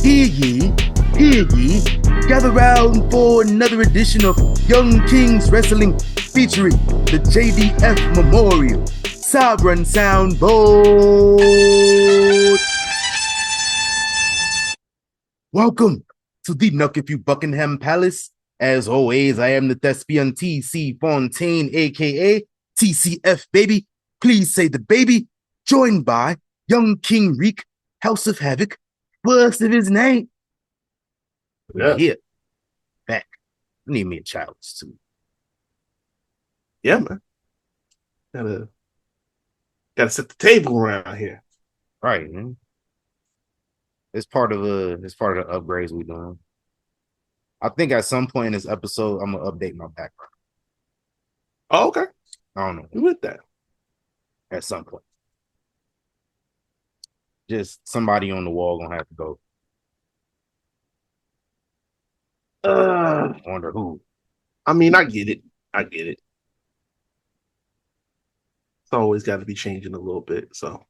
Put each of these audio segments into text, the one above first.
hear ye, gather round for another edition of Young Kings Wrestling featuring the JBF Memorial Sovereign Soundboard. Welcome to the Nuck If You Buckingham Palace. As always, I am the thespian TC Fontaine, aka TCF baby. Please say the baby. Joined by Young King Reek, House of Havoc, first of his name. Yeah. Here, back. I need me a child too. Yeah, man. Gotta set the table around here. Right, man. It's part of the upgrades we're doing. I think at some point in this episode, I'm gonna update my background. Oh, okay. I don't know. You with that? At some point. Just somebody on the wall gonna have to go. Wonder who. I mean, I get it. It's always got to be changing a little bit. So,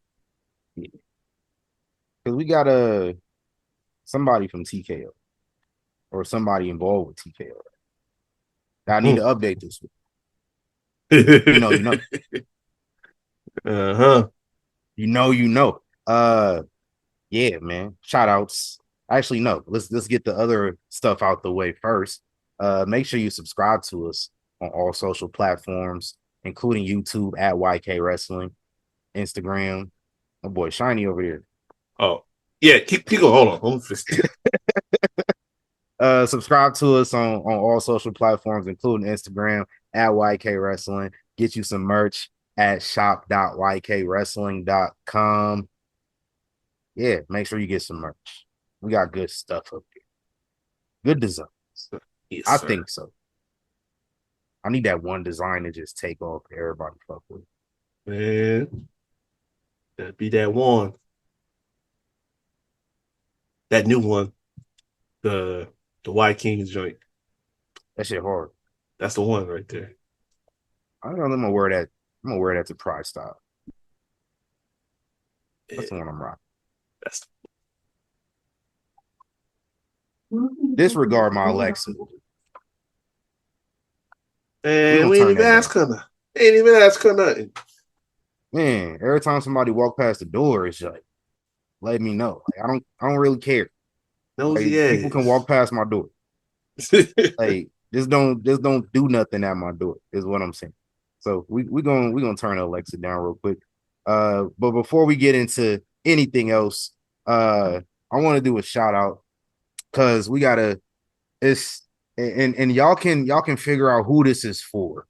because we got somebody from TKO or somebody involved with TKO. I need to update this. You know. You know. Yeah, man. Shout outs. Actually, no. Let's get the other stuff out the way first. Make sure you subscribe to us on all social platforms, including YouTube at YK Wrestling, Instagram. My boy Shiny over here. Oh, yeah. Keep going. Hold on. Subscribe to us on all social platforms, including Instagram at YK Wrestling. Get you some merch at shop.ykwrestling.com. Yeah, make sure you get some merch. We got good stuff up here. Good designs. Yes, I sir. think so. I need that one design to just take off for everybody fuck with. Man, that'd be that one. That new one. The Y Kings joint. That shit hard. That's the one right there. I don't know. I'm gonna wear that. I'm gonna wear that to Pride style. That's the one I'm rocking. That's Disregard my Alexa. And we ain't even ask her nothing. Man, every time somebody walk past the door, it's like, let me know. Like, I don't really care. Like, people can walk past my door. Like, just don't do nothing at my door, is what I'm saying. So we gonna turn Alexa down real quick. But before we get into anything else, I want to do a shout out because we gotta and y'all can figure out who this is for.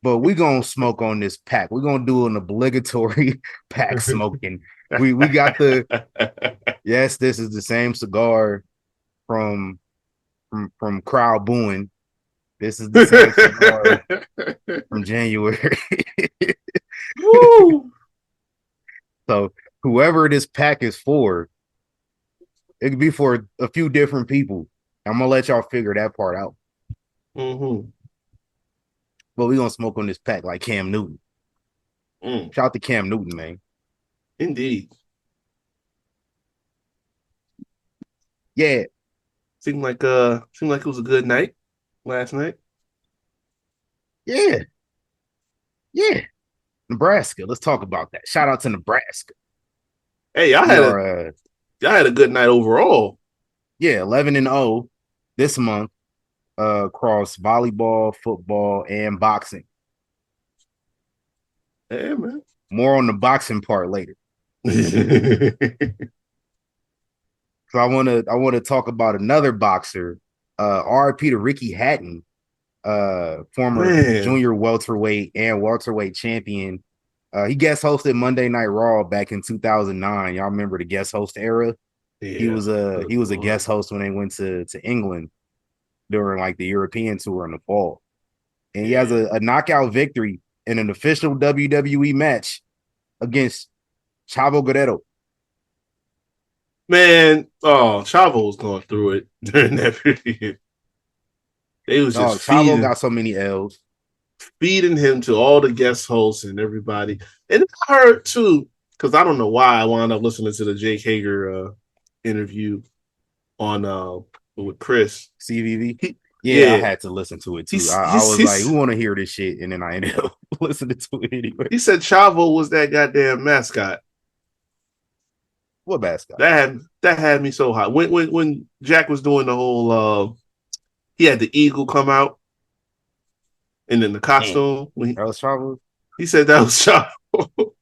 But we gonna smoke on this pack. We're gonna do an obligatory pack smoking. We got yes, this is the same cigar from Crowd Booing. This is the same cigar from January. Woo! So whoever this pack is for, it could be for a few different people. I'm gonna let y'all figure that part out. Mm-hmm. But we're gonna smoke on this pack like Cam Newton. Shout out to Cam Newton, man. Indeed. Yeah. Seemed like it was a good night last night. Yeah. Nebraska. Let's talk about that. Shout out to Nebraska. Hey, y'all had a good night overall. Yeah, 11-0 this month across volleyball, football, and boxing. Yeah, man. More on the boxing part later. So I want to talk about another boxer, RIP to Ricky Hatton, former junior welterweight and welterweight champion. He guest hosted Monday Night Raw back in 2009. Y'all remember the guest host era? Yeah, he was a guest host when they went to England during like the European tour in the fall. And he has a knockout victory in an official WWE match against Chavo Guerrero. Man, Chavo was going through it during that period. They was just Chavo got so many L's. Feeding him to all the guest hosts and everybody. And I heard too, because I don't know why I wound up listening to the Jake Hager interview. on with Chris. CVV. Yeah, I Yeah, had to listen to it too. I was like, he's who want to hear this shit? And then I ended up listening to it anyway. he said Chavo was that goddamn mascot. What mascot? That had me so hot. When Jack was doing the whole he had the eagle come out and then the Damn, costume. that was Chavo. He said that was Chavo.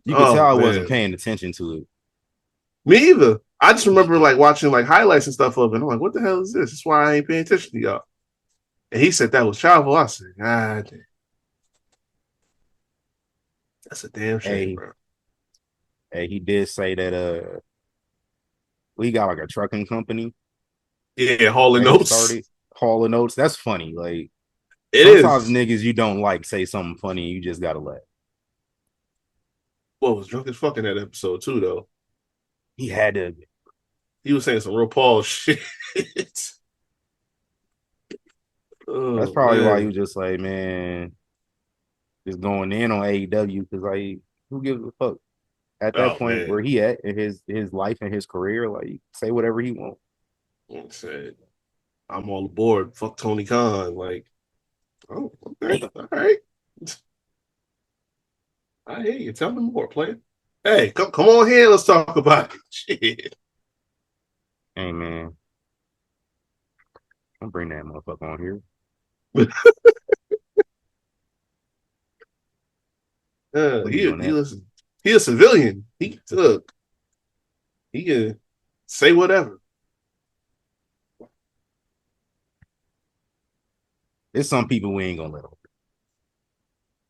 You could tell Oh I wasn't man. paying attention to it. Me either. I just remember like watching like highlights and stuff of it. I'm like, what the hell is this? That's why I ain't paying attention to y'all. And he said that was Chavo. I said, God, that's a damn shame, Hey, bro. hey, he did say that we got like a trucking company Yeah, Hall and that he Notes. started. Hall of Notes. That's funny. Like It sometimes is. niggas you don't like say something funny, you just gotta laugh. Well, was drunk as fuck in that episode too, though. He had to. He was saying some real Paul shit. That's Oh probably why he man. was just like, man, just going in on AEW because like, who gives a fuck at that Oh point where man. he at in his life and his career? Like, say whatever he wants. I said, I'm all aboard. Fuck Tony Khan. Like, oh, okay, all right. I hear you. Tell me more, player. Hey, come on here. Let's talk about it. Shit. Hey man, don't bring that motherfucker on here. What are you He doing he that? listen. He a civilian. He look. He can say whatever. There's some people we ain't gonna let over.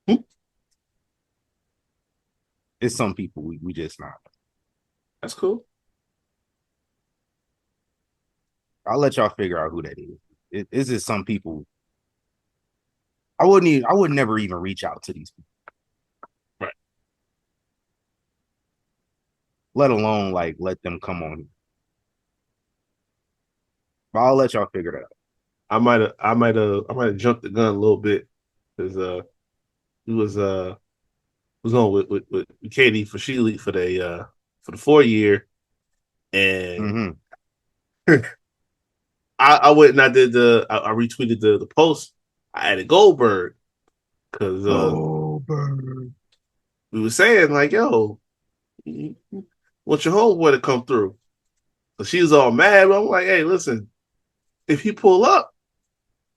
Hmm, There's some people we just not. that's cool. I'll let y'all figure out who that is. It's just some people. I would never even reach out to these people, Right. let alone like let them come on here. But I'll let y'all figure it out. I might have jumped the gun a little bit because he was on with Katie for for the 4 year, and Mm-hmm. I went and I did I retweeted the post. I added Goldberg because Goldberg. we were saying like, yo, you want your homeboy to come through. So she was all mad. But I'm like, hey, listen, if he pull up,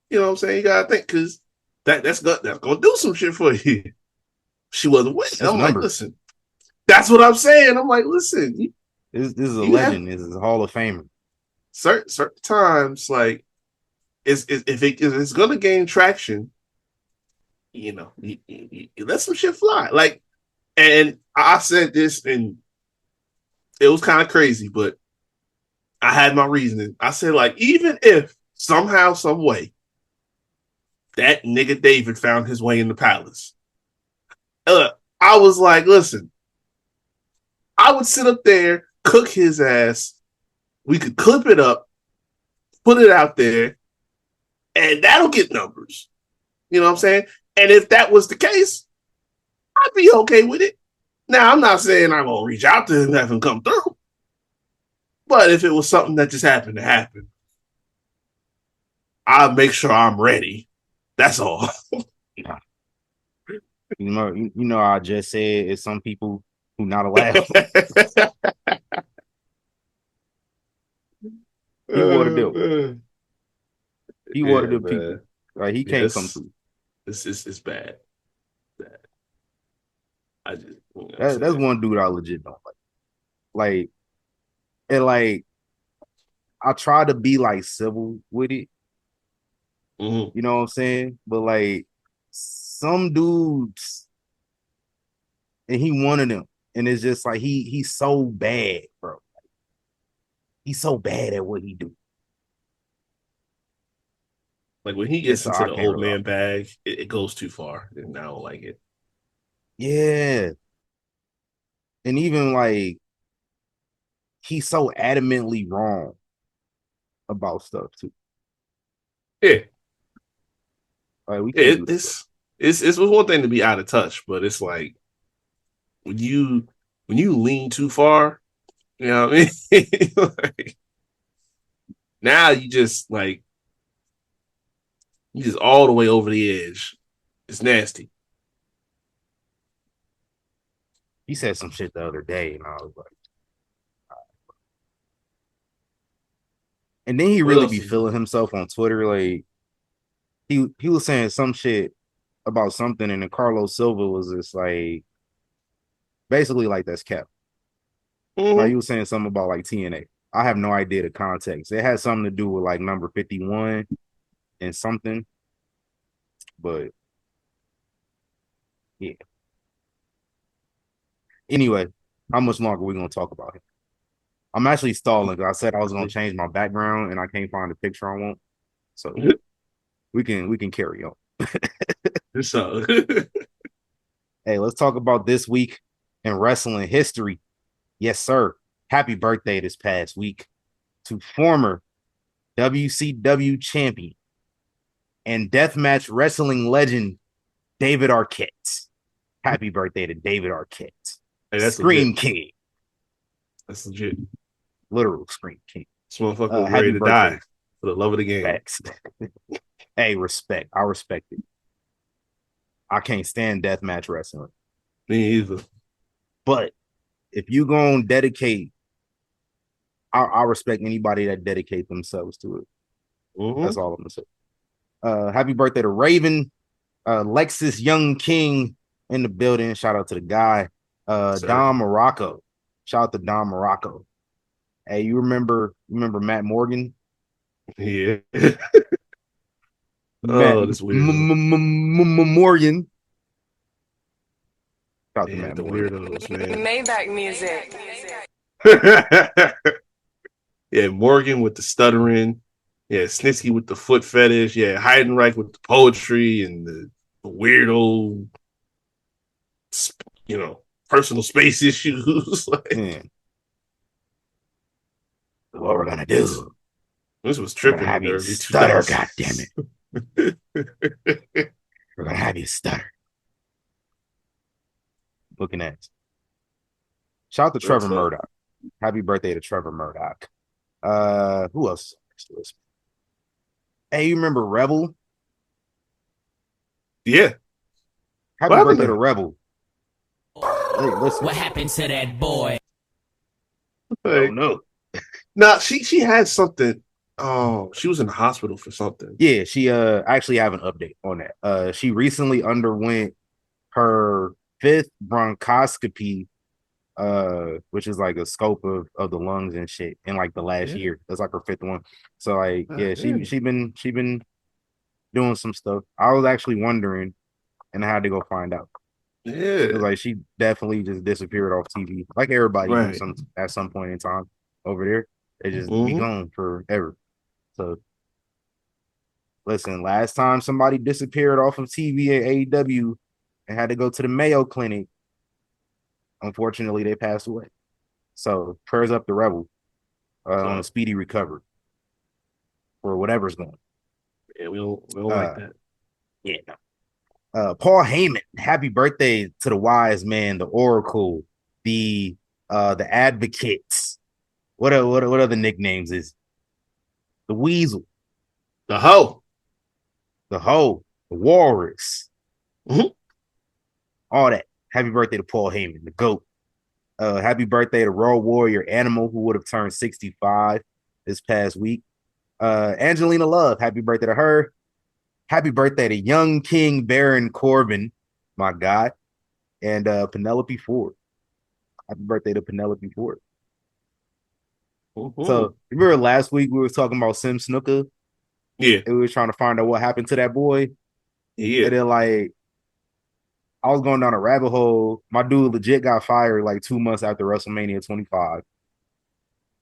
you know what I'm saying, you gotta think because that's gonna do some shit for you. She wasn't with. That's I'm like, numbers. listen, that's what I'm saying. I'm like, listen, This is a you have legend. This is a Hall of Famer. certain times like if it's gonna gain traction, you let some shit fly. Like, and I said this, and it was kind of crazy, but I had my reasoning. I said, like, even if somehow, some way, that nigga David found his way in the palace, I was like, listen, I would sit up there, cook his ass. We could clip it up, put it out there, and that'll get numbers. You know what I'm saying? And if that was the case, I'd be okay with it. Now, I'm not saying I'm gonna reach out to him and have him come through, but if it was something that just happened to happen, I'll make sure I'm ready. That's all. You know, I just said it's some people who not allowed. He wanted them. He wanted Yeah, them people. man. Like he can't come Yes, through. it's bad. Bad. I just, I That's said, one dude I legit don't like. Like and like I try to be like civil with it. mm-hmm. You know what I'm saying? But like some dudes, and he one of them, and it's just like he's so bad, bro. He's so bad at what he do. Like when he And gets so into I the can't old rely. man bag, it goes too far, and I don't like it. Yeah. And even like he's so adamantly wrong about stuff too. Yeah, Like we can't it, do that, bro. it's one thing to be out of touch, but it's like when you when you lean too far, You know what I mean? Like, now you just all the way over the edge. It's nasty. He said some shit the other day, and I was like, and then he What really else be is feeling himself on Twitter. Like he was saying some shit about something, and then Carlos Silva was just like basically like that's kept. Like he was saying something about like TNA. I have no idea the context. It had something to do with like number 51 and something, but yeah. Anyway, how much longer are we gonna talk about him? I'm actually stalling because I said I was gonna change my background and I can't find the picture I want. So we can carry on. So Hey, let's talk about this week in wrestling history. Yes, sir. Happy birthday this past week to former WCW champion and deathmatch wrestling legend David Arquette. Happy birthday to David Arquette. hey, that's Scream legit. King. That's legit. Literal Scream King. This motherfucker was Happy ready to birthday. die for the love of the game. Facts. Hey, respect. I respect it. I can't stand deathmatch wrestling. Me either. But if you gonna dedicate, I respect anybody that dedicate themselves to it. That's all I'm gonna say. Happy birthday to Raven, Lexus Young King in the building. Shout out to the guy, Don Morocco. Shout out to Don Morocco. Hey, you remember Matt Morgan? Yeah. Matt this weirdo. Morgan. Shout out to Yeah, Matt the Morgan. weirdos, man. Maybach music. Yeah, Morgan with the stuttering. Yeah, Snitsky with the foot fetish. Yeah, Heidenreich with the poetry and the weirdo, personal space issues. Man, what we're gonna do? This was We're gonna tripping in have the you early stutter. God damn 2000s. it! We're gonna have you stutter. Looking at. Shout out to Trevor Murdoch. Happy birthday to Trevor Murdoch. Who else? Hey, you remember Rebel? Yeah. Happy birthday to Rebel. Hey, listen. What happened to that boy? Oh no. Nah, she had something. Oh, she was in the hospital for something. Yeah, she actually have an update on that. She recently underwent her 5th bronchoscopy, which is like a scope of the lungs and shit in like the last year. That's like her 5th one. So like, yeah, she been doing some stuff. I was actually wondering, and I had to go find out. Yeah, like she definitely just disappeared off TV, like everybody do at some point in time over there. They just be gone forever. So listen, last time somebody disappeared off of TV at AEW and had to go to the Mayo Clinic, unfortunately, they passed away. So prayers up the Rebel on a speedy recovery for whatever's going. Yeah, we don't like that. Yeah, no. Paul Heyman, happy birthday to the wise man, the Oracle, the advocates. What other nicknames is the Weasel, the Hoe, the Walrus, all that. Happy birthday to Paul Heyman, the GOAT. Happy birthday to Road Warrior Animal, who would have turned 65 this past week. Angelina Love, happy birthday to her. Happy birthday to Young King Baron Corbin, my God, and Penelope Ford. Happy birthday to Penelope Ford. So remember last week we were talking about Sim Snuka? Yeah. And we were trying to find out what happened to that boy. Yeah. And then like I was going down a rabbit hole. My dude legit got fired like 2 months after WrestleMania 25.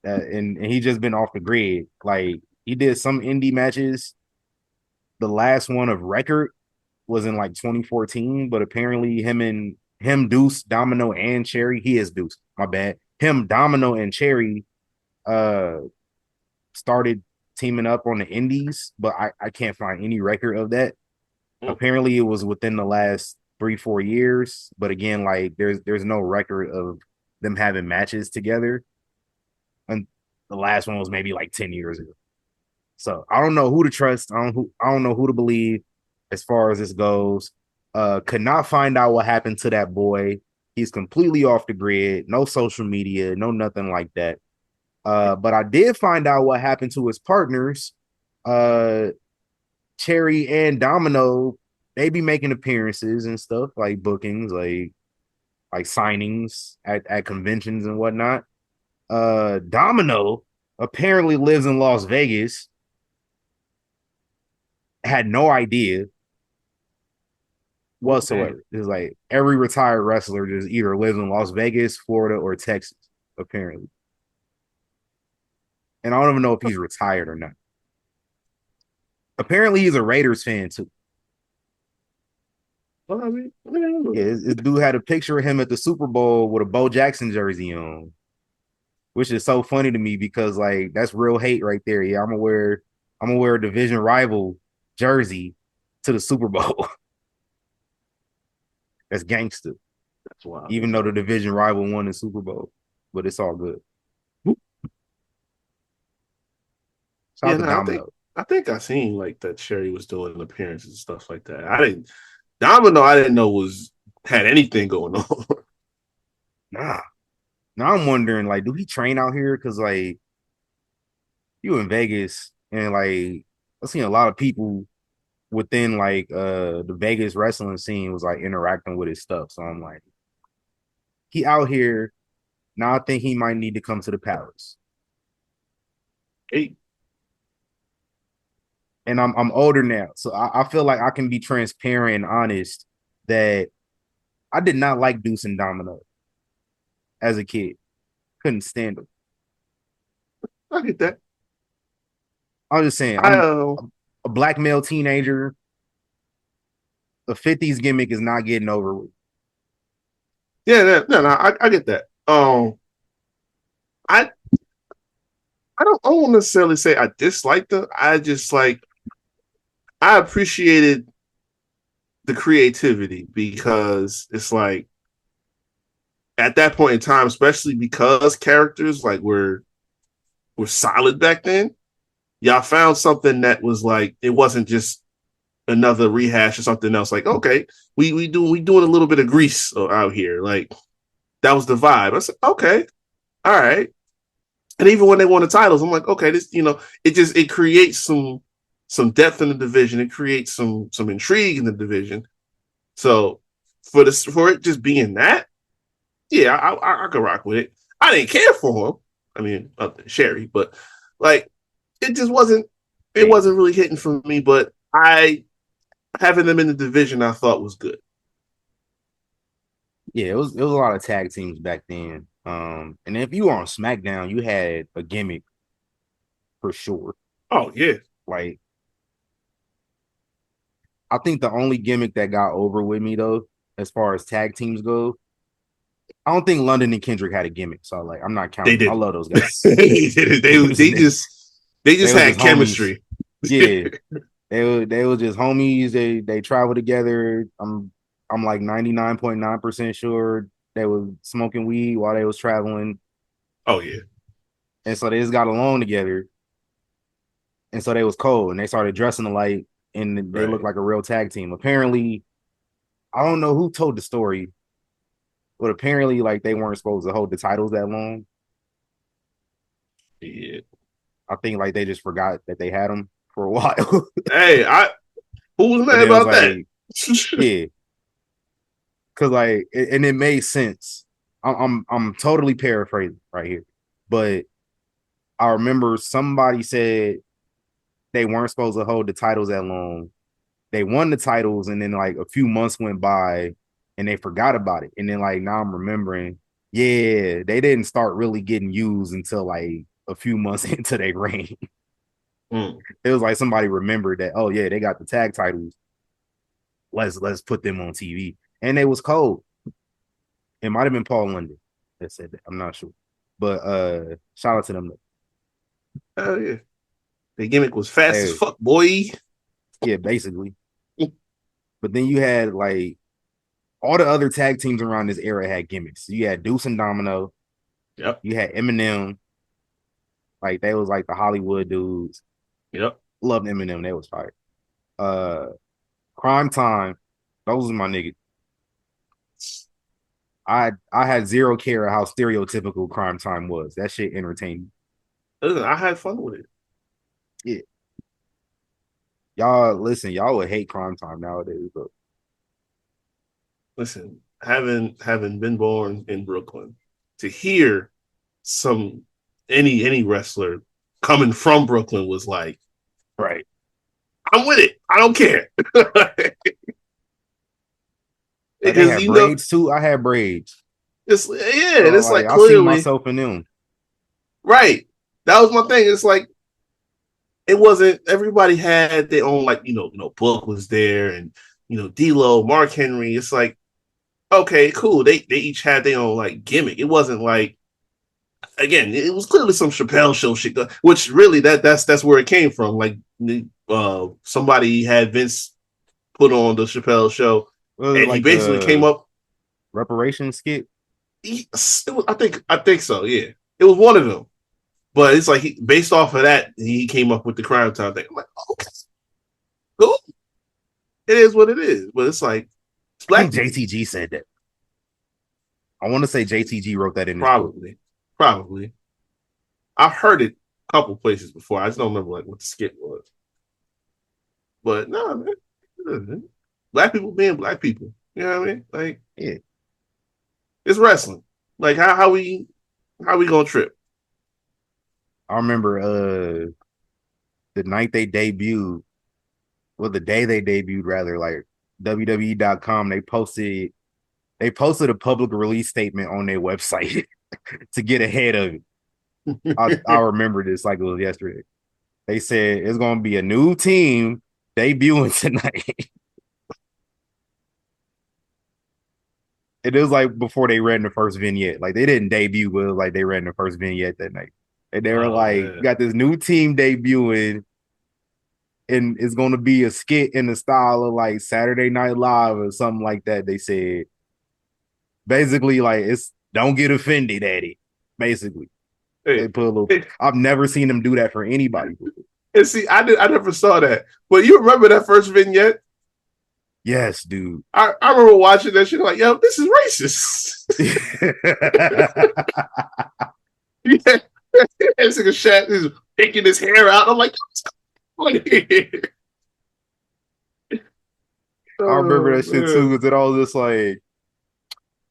And he just been off the grid. Like he did some indie matches. The last one of record was in like 2014, but apparently him, Deuce, Domino, and Cherry, he is Deuce, my bad. Him, Domino, and Cherry started teaming up on the indies, but I can't find any record of that. Apparently it was within the last 3-4 years, but again, like there's no record of them having matches together. The last one was maybe like 10 years ago. So I don't know who to trust. I don't know who to believe as far as this goes. Could not find out what happened to that boy. He's completely off the grid, no social media, no nothing like that. But I did find out what happened to his partners. Cherry and Domino, they be making appearances and stuff, like bookings, like signings at conventions and whatnot. Domino apparently lives in Las Vegas. Had no idea whatsoever. It's like every retired wrestler just either lives in Las Vegas, Florida, or Texas, apparently. And I don't even know if he's retired or not. Apparently, he's a Raiders fan too. Well, I mean, Yeah, this dude had a picture of him at the Super Bowl with a Bo Jackson jersey on, which is so funny to me because like that's real hate right there. Yeah, I'm gonna wear a division rival jersey to the Super Bowl. That's gangster. That's wild. Even though the division rival won the Super Bowl, but it's all good. Shout out to Domino. I think I seen like that Sherry was doing appearances and stuff like that. Domino I didn't know had anything going on. Nah. Now I'm wondering, like, do he train out here? Because like you in Vegas and like I've seen a lot of people within like the Vegas wrestling scene was like interacting with his stuff. So I'm like, he out here. Now I think he might need to come to the palace. Hey. And I'm older now. So I feel like I can be transparent and honest that I did not like Deuce and Domino as a kid. Couldn't stand them. I get that. I was just saying, I'm a black male teenager. The 50s gimmick is not getting over with. Yeah, I get that. I don't necessarily say I disliked them. I just like I appreciated the creativity because it's like at that point in time, especially because characters like were solid back then, y'all found something that was like it wasn't just another rehash or something else. Like, okay, we doing a little bit of grease out here. Like that was the vibe. I said, okay, all right. And even when they won the titles, I'm like, okay, this, it creates some depth in the division. It creates some intrigue in the division. So for it just being that, yeah, I could rock with it. I didn't care for him. I mean, Sherry, but like it just wasn't. It wasn't really hitting for me. But having them in the division, I thought was good. Yeah, it was a lot of tag teams back then. And if you were on SmackDown, you had a gimmick for sure. Oh yeah, like I think the only gimmick that got over with me though, as far as tag teams go, I don't think London and Kendrick had a gimmick. So like, I'm not counting. I love those guys. They just had chemistry. Yeah, they were just homies. They traveled together. I'm like 99.9% sure they were smoking weed while they was traveling. Oh yeah. And so they just got along together. And so they was cold and they started dressing alike and they looked like a real tag team. Apparently, I don't know who told the story, but apparently like they weren't supposed to hold the titles that long. Yeah. I think like they just forgot that they had them for a while. Hey, who was mad about that? Yeah. Cause like and it made sense. I'm totally paraphrasing right here. But I remember somebody said they weren't supposed to hold the titles that long. They won the titles, and then like a few months went by and they forgot about it. And then like now I'm remembering, yeah, they didn't start really getting used until like a few months into their reign. It was like somebody remembered that, oh yeah, they got the tag titles. Let's put them on TV. And they was cold. It might have been Paul London that said that. I'm not sure. But shout out to them. Oh yeah. The gimmick was fast as fuck, boy. Yeah, basically. But then you had like all the other tag teams around this era had gimmicks. You had Deuce and Domino. Yep. You had Eminem. Like they was like the Hollywood dudes. Yep. Loved Eminem. They was fire. Crime Time. Those are my niggas. I had zero care of how stereotypical Crime Time was. That shit entertained Listen, I had fun with it. me. Y'all listen, y'all would hate Crime Time nowadays, but Listen, having been born in Brooklyn, to hear some any wrestler coming from Brooklyn was like, right. I'm with it. I don't care. Like they Because had braids too. I had braids. it's So it's like like I see clearly myself in them. right. That was my thing. It's like it wasn't everybody had their own like Book was there and D'Lo, Mark Henry. It's like okay, cool. They each had their own like gimmick. It wasn't like again, it was clearly some Chappelle show shit, which really that's where it came from. Like somebody had Vince put on the Chappelle show, Was it and he like basically came the up. reparation skit? I think so. Yeah, it was one of them. But it's like based off of that, he came up with the Crime Time thing. I'm like, okay, cool. It is what it is. But it's like it's I black think people. JTG said that. I want to say JTG wrote that in his book. Probably. I've heard it a couple places before. I just don't remember like what the skit was. But no, man, black people being black people. You know what I mean? Like, Yeah. it's wrestling. Like, how we gonna trip? I remember the night they debuted, well, the day they debuted, rather, like WWE.com, they posted a public release statement on their website to get ahead of it. I remember this like it was yesterday. They said it's gonna be a new team debuting tonight. It was like before they ran the first vignette. Like they didn't debut, but it was like they ran the first vignette that night. And they were Oh like, man. got this new team debuting, and it's gonna be a skit in the style of like Saturday Night Live or something like that. They said basically like it's don't get offended at it. Basically. They Hey, put a little hey, I've never seen them do that for anybody before. and see, I never saw that. But you remember that first vignette? Yes, dude. I remember watching that shit like, yo, this is racist. Yeah. This nigga Shaq is picking his hair out. I'm like, what's going on here? I remember Oh that shit too, man. because it all just like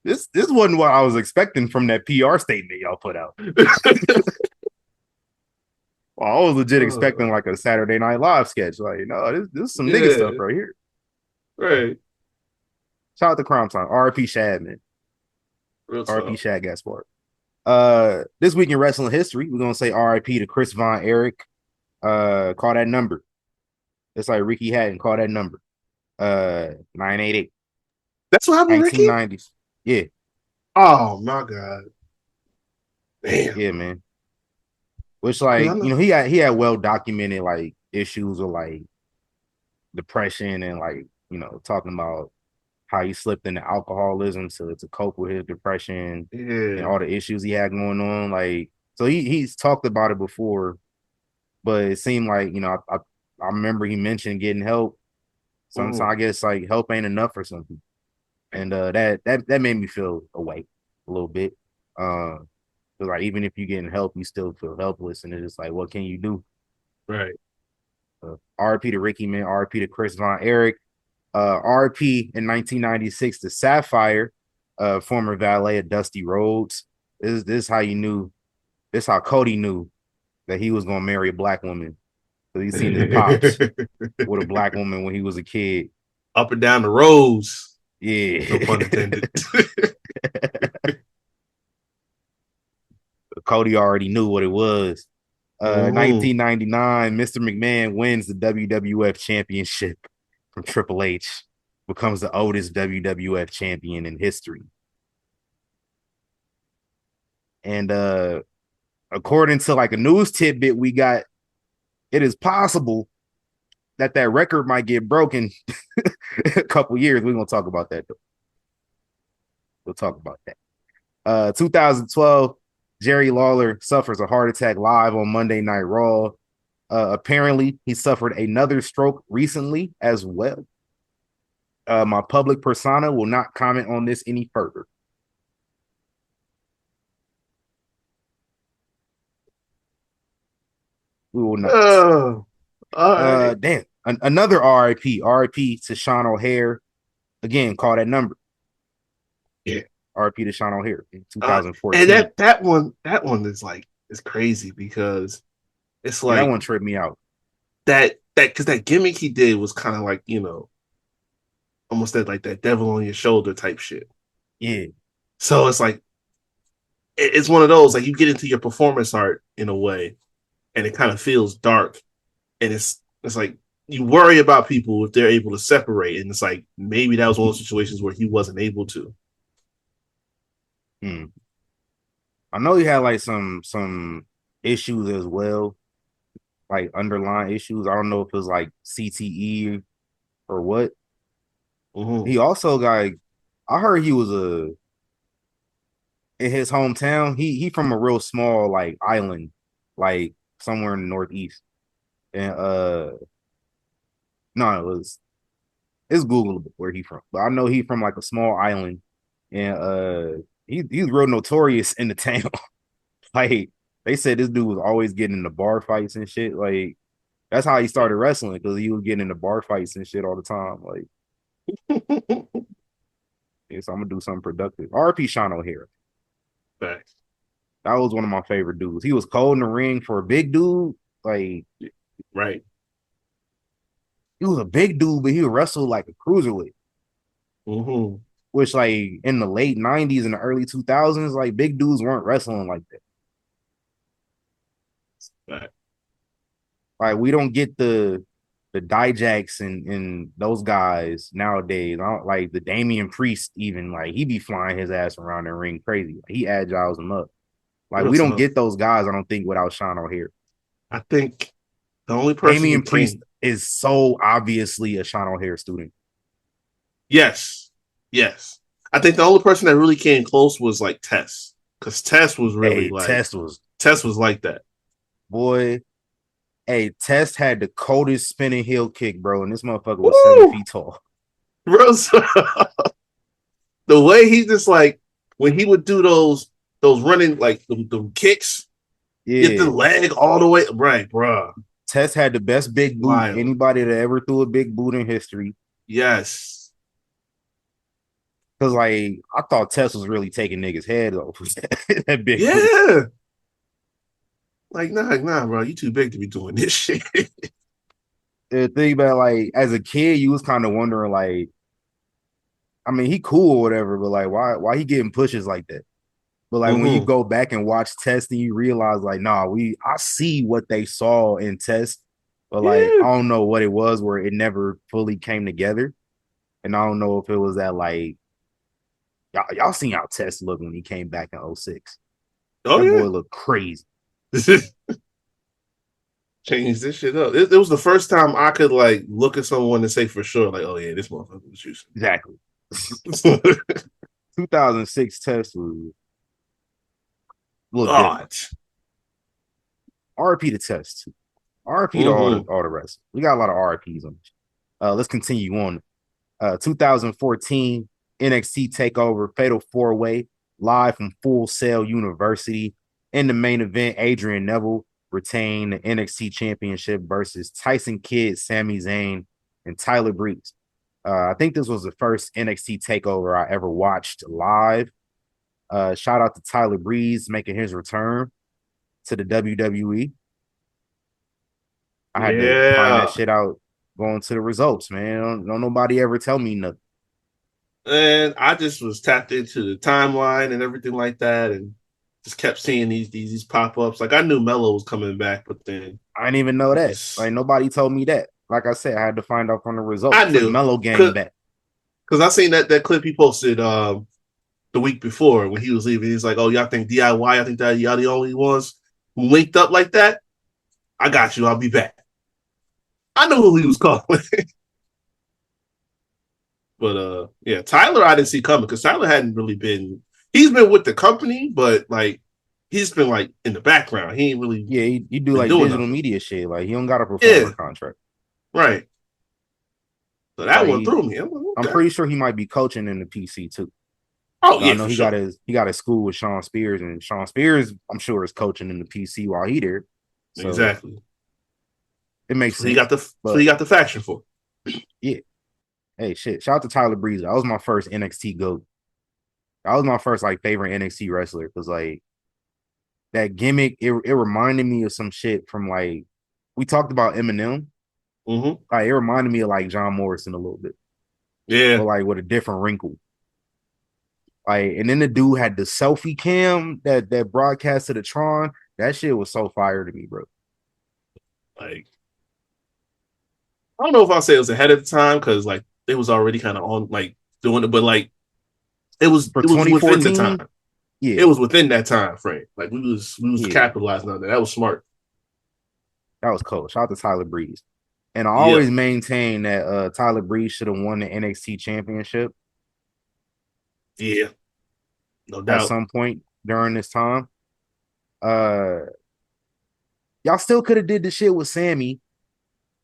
this wasn't what I was expecting from that PR statement y'all put out. Well, I was legit expecting like a Saturday Night Live sketch. Like, no, this is some nigga stuff Yeah, right here. right. Shout out to Crime Time. RP Shad, man. Real RP talk. Shad Gaspard. This week in wrestling history, we're gonna say RIP to Chris Von Erich. Call that number. It's like Ricky Hatton, call that number. 988. That's what happened, Ricky? 1990s. Yeah, Oh my god. Damn. yeah, man. Which Because I like, know. he had well documented like issues of like depression and like, talking about how he slipped into alcoholism to cope with his depression and Yeah. all the issues he had going on. Like, so he's talked about it before, but it seemed like, I remember he mentioned getting help. Sometimes I guess like help ain't enough or something. And that made me feel away a little bit. Because like even if you're getting help, you still feel helpless, and it's just like, what can you do? Right. RP to Ricky, man. RP to Chris Von Erich. RP in 1996 to Sapphire, former valet of Dusty Rhodes. This how you knew. This how Cody knew that he was gonna marry a black woman. Because he seen his pops with a black woman when he was a kid. Up and down the roads. Yeah. No pun intended. Cody already knew what it was. 1999, Mr. McMahon wins the WWF Championship from Triple H, becomes the oldest WWF champion in history. And according to like a news tidbit we got, it is possible that record might get broken a couple years. We're gonna talk about that though. We'll talk about that. 2012, Jerry Lawler suffers a heart attack live on Monday Night Raw. Apparently, he suffered another stroke recently as well. My public persona will not comment on this any further. We will not. All right. Damn. Another RIP. RIP to Sean O'Hare. Again, call that number. Yeah. RIP to Sean O'Hare in 2014. And that one is crazy because it's like that one tripped me out. Because that gimmick he did was kind of like, almost that devil on your shoulder type shit. Yeah. So it's like it's one of those, like, you get into your performance art in a way, and it kind of feels dark, and it's like you worry about people if they're able to separate, and it's like maybe that was one of those situations where he wasn't able to. I know he had like some issues as well, like underlying issues. I don't know if it was like CTE or what. Mm-hmm. He also got, I heard he was in his hometown. He from a real small like island, like somewhere in the Northeast. And no, it's Googleable where he from. But I know he from like a small island, and he's real notorious in the town. Like they said this dude was always getting into bar fights and shit. Like that's how he started wrestling, because he was getting into bar fights and shit all the time. Like, yeah, so I'm gonna do something productive. RP Sean O'Hare. Facts. That was one of my favorite dudes. He was cold in the ring for a big dude. Like, right. He was a big dude, but he would wrestle like a cruiserweight. Mm-hmm. Which, like, in the late 90s and the early 2000s, like, big dudes weren't wrestling like that. Right. Like, we don't get the Dijaks and those guys nowadays. I don't, like the Damian Priest, even, like, he be flying his ass around the ring crazy. Like, he agiles them up. Like, we don't get those guys, I don't think, without Sean O'Hare. I think the only person Damian Priest is so obviously a Sean O'Hare student. Yes. I think the only person that really came close was like Tess, because Tess was really Tess was like that. Boy, hey, Tess had the coldest spinning heel kick, bro, and this motherfucker was 7 feet tall. Bro, so, the way he just, like, when he would do those running, like, the kicks, get the leg all the way right, bro. Tess had the best big boot anybody that ever threw a big boot in history. Yes. Because, like, I thought Tess was really taking niggas' head off. That big boot. Like, nah, bro. You too big to be doing this shit. The thing about, like, as a kid, you was kind of wondering, like, I mean, he cool or whatever, but, like, why he getting pushes like that? But, like, when you go back and watch Test, and you realize, like, nah, I see what they saw in Test, but, like, I don't know what it was where it never fully came together. And I don't know if it was that, like, y'all seen how Test looked when he came back in 06. That boy looked crazy. Change this shit up. It was the first time I could, like, look at someone and say for sure, like, oh yeah, this motherfucker was juicing. Exactly. 2006 Test was God. RP to Test too. RP to all the rest. We got a lot of RPs on this. Let's continue on. 2014 NXT Takeover Fatal 4-Way live from Full Sail University. In the main event, Adrian Neville retained the NXT Championship versus Tyson Kidd, Sami Zayn, and Tyler Breeze. I think this was the first NXT Takeover I ever watched live. Shout out to Tyler Breeze making his return to the WWE. I had to find that shit out going to the results, man. Don't nobody ever tell me nothing. And I just was tapped into the timeline and everything like that, and just kept seeing these pop-ups. Like, I knew Melo was coming back, but then I didn't even know that. Like, nobody told me that. Like I said, I had to find out from the results. I knew Melo gang back. Because I seen that clip he posted the week before when he was leaving. He's like, oh, y'all think DIY, I think that y'all the only ones who linked up like that? I got you. I'll be back. I knew who he was calling. But yeah, Tyler I didn't see coming, because Tyler hadn't really been. He's been with the company, but, like, he's been like in the background. He ain't really he do been like doing digital nothing. media shit. Like he don't got a performer Yeah, contract. right. So that Like one threw me. I'm like, I'm okay. pretty sure he might be coaching in the PC too. Oh I yeah, know for sure. he got his school with Sean Spears, and Sean Spears, I'm sure, is coaching in the PC while he there. So Exactly. it makes sense. So he But got the faction for. yeah, hey, shit. Shout out to Tyler Breeze. That was my first NXT GOAT. That was my first like favorite NXT wrestler because like that gimmick, it reminded me of some shit from like we talked about Eminem. Mm-hmm. Like it reminded me of like John Morrison a little bit, Yeah. but like with a different wrinkle. Like, and then the dude had the selfie cam that broadcast to the Tron. That shit was so fire to me, bro. Like I don't know if I'll say it was ahead of the time because like it was already kind of on like doing it, but like For it was within the 2014, time. yeah, It was within that time frame. Like we was yeah, capitalizing on that. That was smart. that was cool. Shout out to Tyler Breeze. And I Yeah. always maintain that Tyler Breeze should have won the NXT championship Yeah. No at doubt. some point during this time. Uh y'all still could have did the shit with Sammy,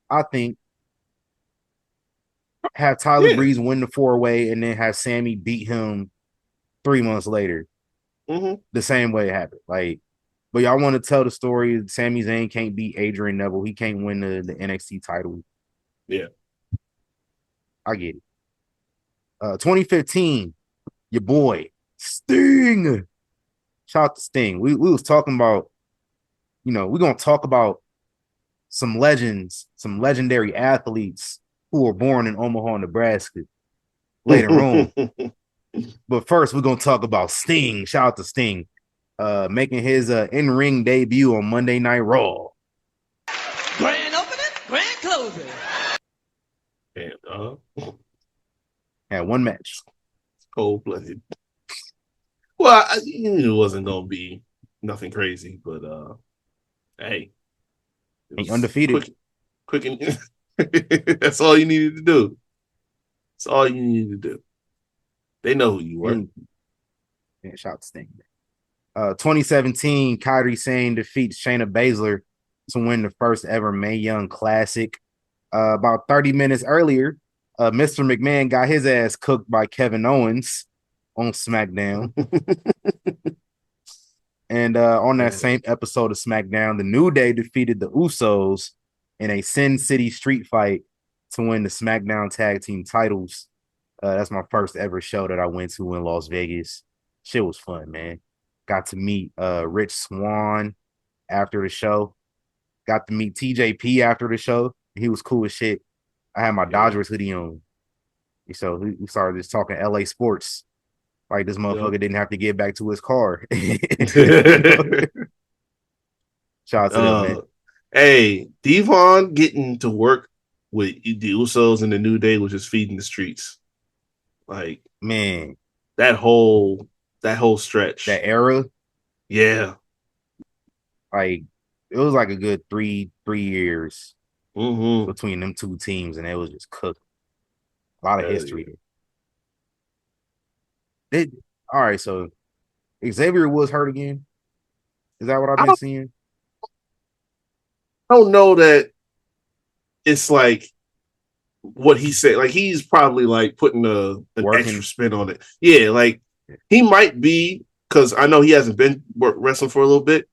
I think. Have Tyler Yeah. Breeze win the four-way and then have Sammy beat him 3 months later. Mm-hmm. The same way it happened. Like, but y'all want to tell the story. Sami Zayn can't beat Adrian Neville. He can't win the NXT title. Yeah. I get it. 2015, your boy Sting. Shout out to Sting. We was talking about, we're gonna talk about some legends, some legendary athletes who were born in Omaha, Nebraska later on. But first, we're gonna talk about Sting. Shout out to Sting, making his in-ring debut on Monday Night Raw. Grand opening, grand closing. And Had one match. cold blooded. Well, I knew it wasn't gonna be nothing crazy, but hey, it He was undefeated. quick and that's all you needed to do. That's all you needed to do. They know who you were. And shout out to Sting. 2017, Kairi Sane defeats Shayna Baszler to win the first ever Mae Young Classic. About 30 minutes earlier, Mr. McMahon got his ass cooked by Kevin Owens on SmackDown. And on that same episode of SmackDown, the New Day defeated the Usos in a Sin City street fight to win the SmackDown Tag Team titles. That's my first ever show that I went to in Las Vegas. Shit was fun, man. Got to meet Rich Swann after the show. Got to meet TJP after the show. He was cool as shit. I had my Dodgers hoodie on. So we started just talking LA sports. Like this motherfucker didn't have to get back to his car. Shout out to them, man. Hey, Devon getting to work with the Usos and the New Day was just feeding the streets. Like, Man, that whole stretch. that era, Yeah. like it was like a good three years Mm-hmm. between them two teams, and it was just cooked. A lot of history there. All right, so Xavier was hurt again. Is that what I've been seeing? I don't know that it's like what he said. Like he's probably like putting an extra spin on it. Yeah, like he might be because I know he hasn't been wrestling for a little bit,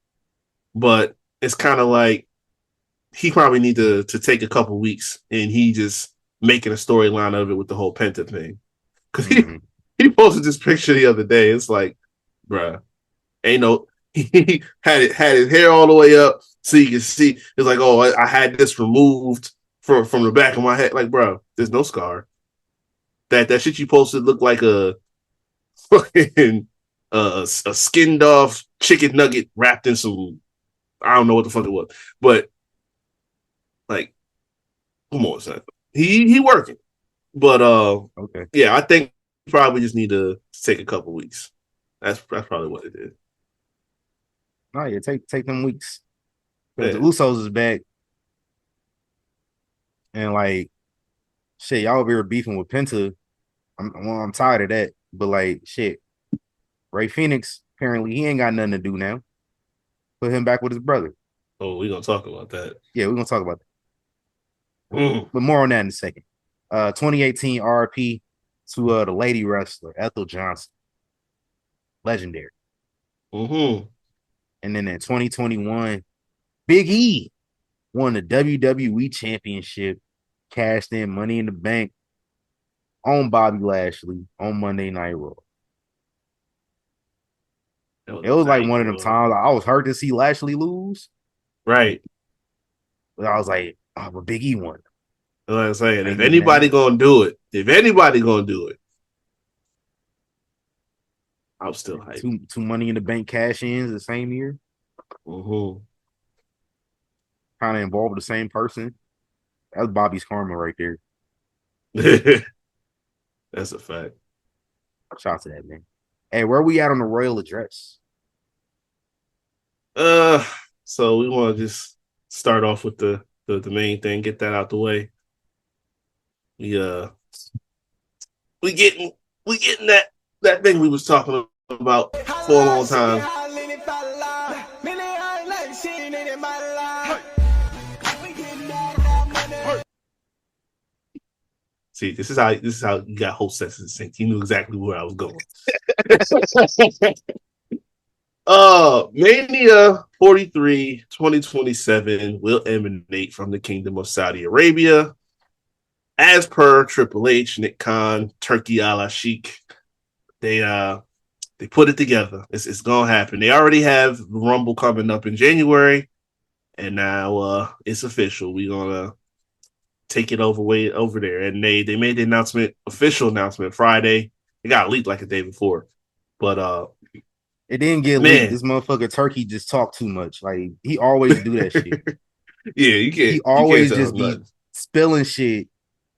but it's kind of like he probably need to take a couple weeks and he just making a storyline of it with the whole Penta thing. Because he posted this picture the other day. It's like, bruh, ain't no. He had his hair all the way up so you can see. It's like, oh, I had this removed from the back of my head. Like, bro, there's no scar. That shit you posted looked like a fucking a skinned off chicken nugget wrapped in some. I don't know what the fuck it was, but like, come on, son. He working, but okay, yeah, I think probably just need to take a couple weeks. That's probably what it is. Oh yeah, take them weeks. Because the Usos is back. And like shit, y'all over here beefing with Penta. I'm tired of that. But like shit, Ray Phoenix, apparently he ain't got nothing to do now. Put him back with his brother. Oh, we're gonna talk about that. Yeah, we're gonna talk about that. But more on that in a second. 2018 RP to the lady wrestler, Ethel Johnson. Legendary. Mm-hmm. And then in 2021, Big E won the WWE Championship, cashed in Money in the Bank on Bobby Lashley on Monday Night Raw. It was like one of them times I was hurt to see Lashley lose. Right. But I was like, oh, but Big E won. Like I'm saying, if anybody gonna do it, I'm still hyped. Two Money in the Bank cash ins the same year. Mm-hmm. Kind of involved the same person. That's Bobby's karma right there. That's a fact. Shout out to that, man. Hey, where we at on the royal address? So we want to just start off with the main thing, get that out the way. We getting that thing we was talking about for a long time. See, this is how you got whole senses of sync. You knew exactly where I was going. Mania 43 2027 will emanate from the Kingdom of Saudi Arabia. As per Triple H, Nick Khan, Turkey a la Sheik, they put it together. It's gonna happen. They already have the Rumble coming up in January, and now it's official. We're gonna take it over there. And they made the official announcement Friday. It got leaked like a day before. But it didn't get leaked. This motherfucker Turkey just talked too much. Like he always do that shit. Yeah, you can't. He always just be spilling shit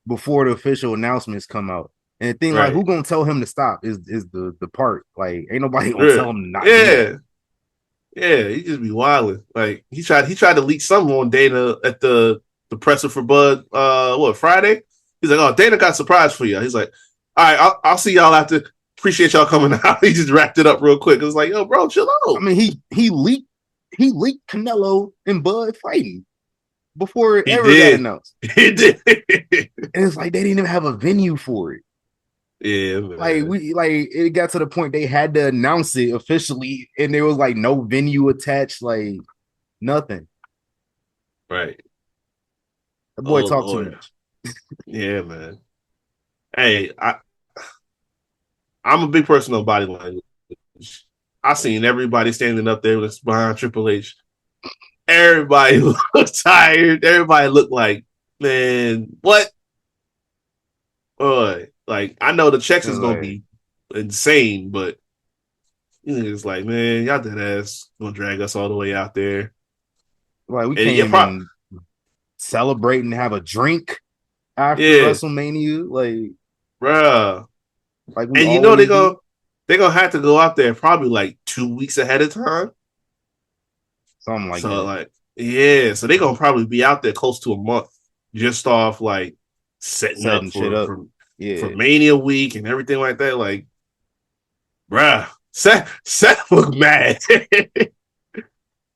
before the official announcements come out. And the thing, like, who gonna tell him to stop is the part. Like, ain't nobody gonna tell him to not. Yeah, he just be wilding. Like he tried to leak something on Dana at the presser for Bud. Friday? He's like, oh, Dana got a surprise for you. He's like, all right, I'll see y'all after. Appreciate y'all coming out. He just wrapped it up real quick. It was like, yo, bro, chill out. I mean, he leaked Canelo and Bud fighting before it ever got announced. He did. And it's like they didn't even have a venue for it. Yeah, man. Like it got to the point they had to announce it officially, and there was like no venue attached, like nothing. Right. The boy talked too much. Yeah, man. Hey, I'm a big person on body language. I seen everybody standing up there behind Triple H. Everybody looked tired. Everybody looked like, man, what? Boy, like I know the checks is gonna be insane, but it's like, man, y'all dead ass gonna drag us all the way out there. Like we can't even celebrate and have a drink after WrestleMania, like, bruh. Like, and you know they're gonna have to go out there probably like 2 weeks ahead of time, something like that. So like, yeah, so they're gonna probably be out there close to a month just off like setting up for Mania week and everything like that. Like, bruh, Seth looked mad.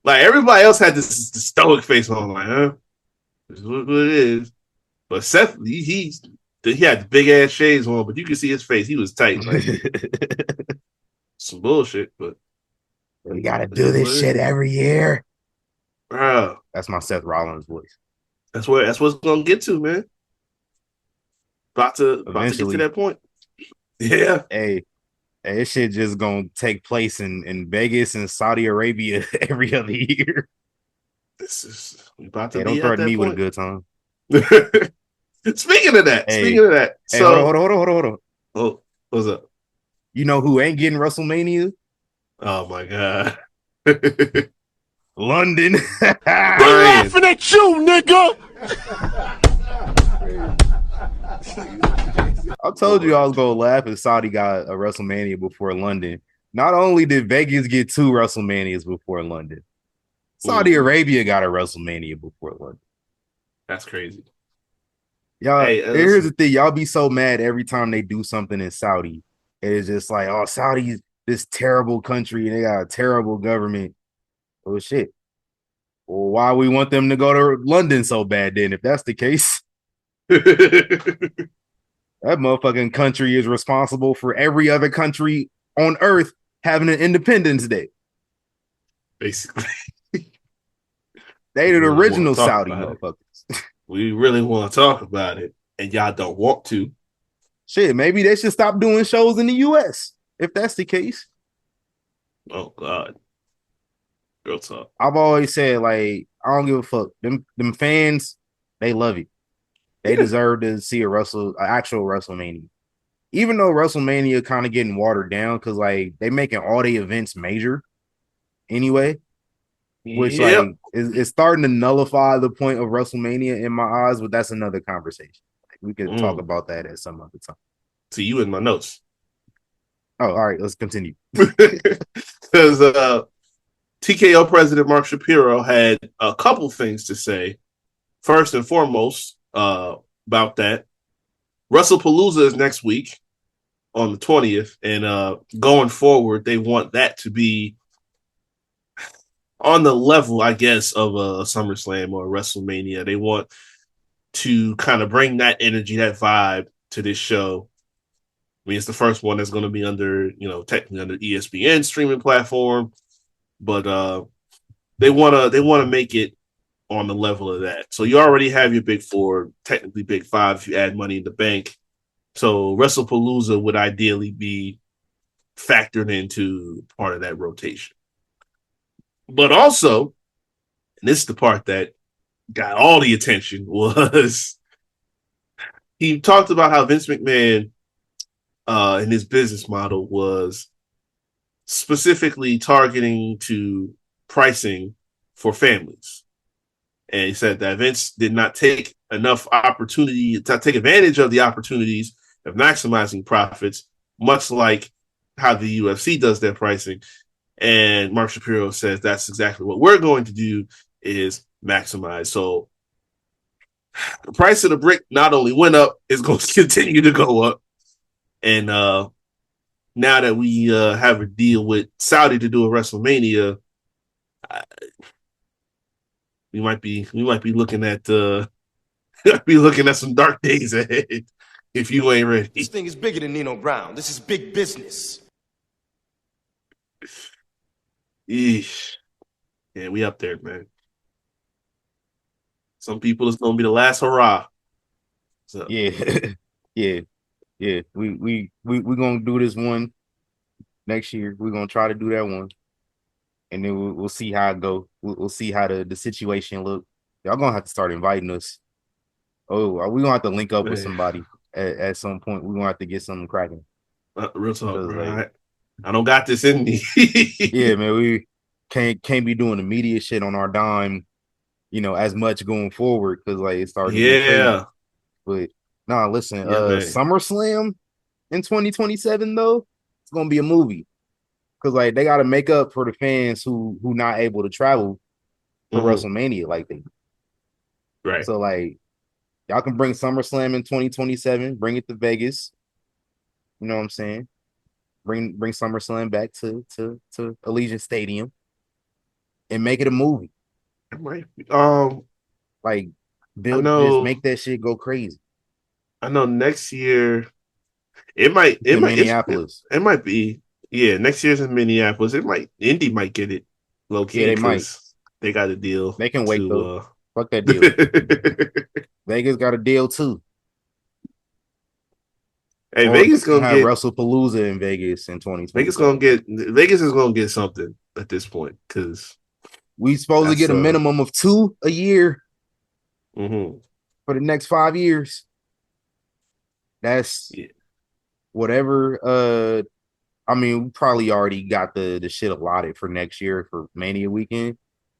Like everybody else had this stoic face on, like, huh? This is what it is. But Seth, he had the big ass shades on, but you could see his face. He was tight. Like, some bullshit, but we gotta do this shit every year. Bro. That's my Seth Rollins voice. That's what it's gonna get to, man. About to get to that point. Yeah. Hey, this shit just gonna take place in Vegas and Saudi Arabia every other year. This is about to be don't threaten me with a good time. Speaking of that, so hold on. Oh, what's up? You know who ain't getting WrestleMania? Oh my god. London. They laughing at you, nigga. I told you I was gonna laugh if Saudi got a WrestleMania before London. Not only did Vegas get 2 WrestleManias before London, Saudi Arabia got a WrestleMania before London. That's crazy. Y'all, here's the thing. Y'all be so mad every time they do something in Saudi. It's just like, oh, Saudi's this terrible country and they got a terrible government. Oh shit. Well, why we want them to go to London so bad then? If that's the case, that motherfucking country is responsible for every other country on Earth having an Independence Day. Basically, they the really original Saudi motherfuckers. We really want to talk about it, and y'all don't want to. Shit, maybe they should stop doing shows in the U.S. if that's the case. Oh God, real talk. I've always said, like, I don't give a fuck. Them fans, they love it. They deserve to see an actual WrestleMania. Even though WrestleMania kind of getting watered down because like they making all the events major anyway, which like is starting to nullify the point of WrestleMania in my eyes. But that's another conversation. Like, we could talk about that at some other time. To you in my notes. Oh, all right. Let's continue. Because TKO president Mark Shapiro had a couple things to say. First and foremost, about that, Wrestlepalooza is next week on the 20th, and going forward, they want that to be on the level, I guess, of a SummerSlam or a WrestleMania. They want to kind of bring that energy, that vibe to this show. I mean, it's the first one that's going to be under, technically under ESPN streaming platform, but they want to make it on the level of that. So you already have your big four, technically big five if you add Money in the Bank. So Wrestlepalooza would ideally be factored into part of that rotation. But also, and this is the part that got all the attention, was he talked about how Vince McMahon in his business model was specifically targeting to pricing for families. And he said that Vince did not take enough opportunity to take advantage of the opportunities of maximizing profits, much like how the UFC does their pricing. And Mark Shapiro says that's exactly what we're going to do, is maximize. So the price of the brick not only went up, it's going to continue to go up. And now that we have a deal with Saudi to do a WrestleMania, we might be looking at some dark days ahead if you ain't ready. This thing is bigger than Nino Brown. This is big business. Eesh. Yeah, we up there, man. Some people it's gonna be the last hurrah. So. Yeah. Yeah. We gonna do this one next year. We're gonna try to do that one. And then we'll see how it go. We'll see how the situation look. Y'all gonna have to start inviting us. Oh, we're gonna have to link up with somebody at some point. We're gonna have to get something cracking. Real talk, bro. I don't got this in me. Yeah, man. We can't be doing the media shit on our dime, as much going forward because like it started. Yeah. But nah, listen, SummerSlam in 2027 though, it's gonna be a movie. Cause like they gotta make up for the fans who not able to travel for WrestleMania like they. Right. So like y'all can bring SummerSlam in 2027, bring it to Vegas. You know what I'm saying? Bring SummerSlam back to Allegiant Stadium and make it a movie. Right. Like just make that shit go crazy. I know next year it might Minneapolis. It might be. Yeah, next year's in Minneapolis. Indy might get it low key. Yeah, they might. They got a deal. They can wait though. Fuck that deal. Vegas got a deal too. Hey, Vegas gonna get Wrestlepalooza in Vegas in 2020. Vegas is gonna get something at this point because we supposed to get a minimum of 2 a year for the next 5 years. That's whatever. I mean, we probably already got the shit allotted for next year for Mania weekend,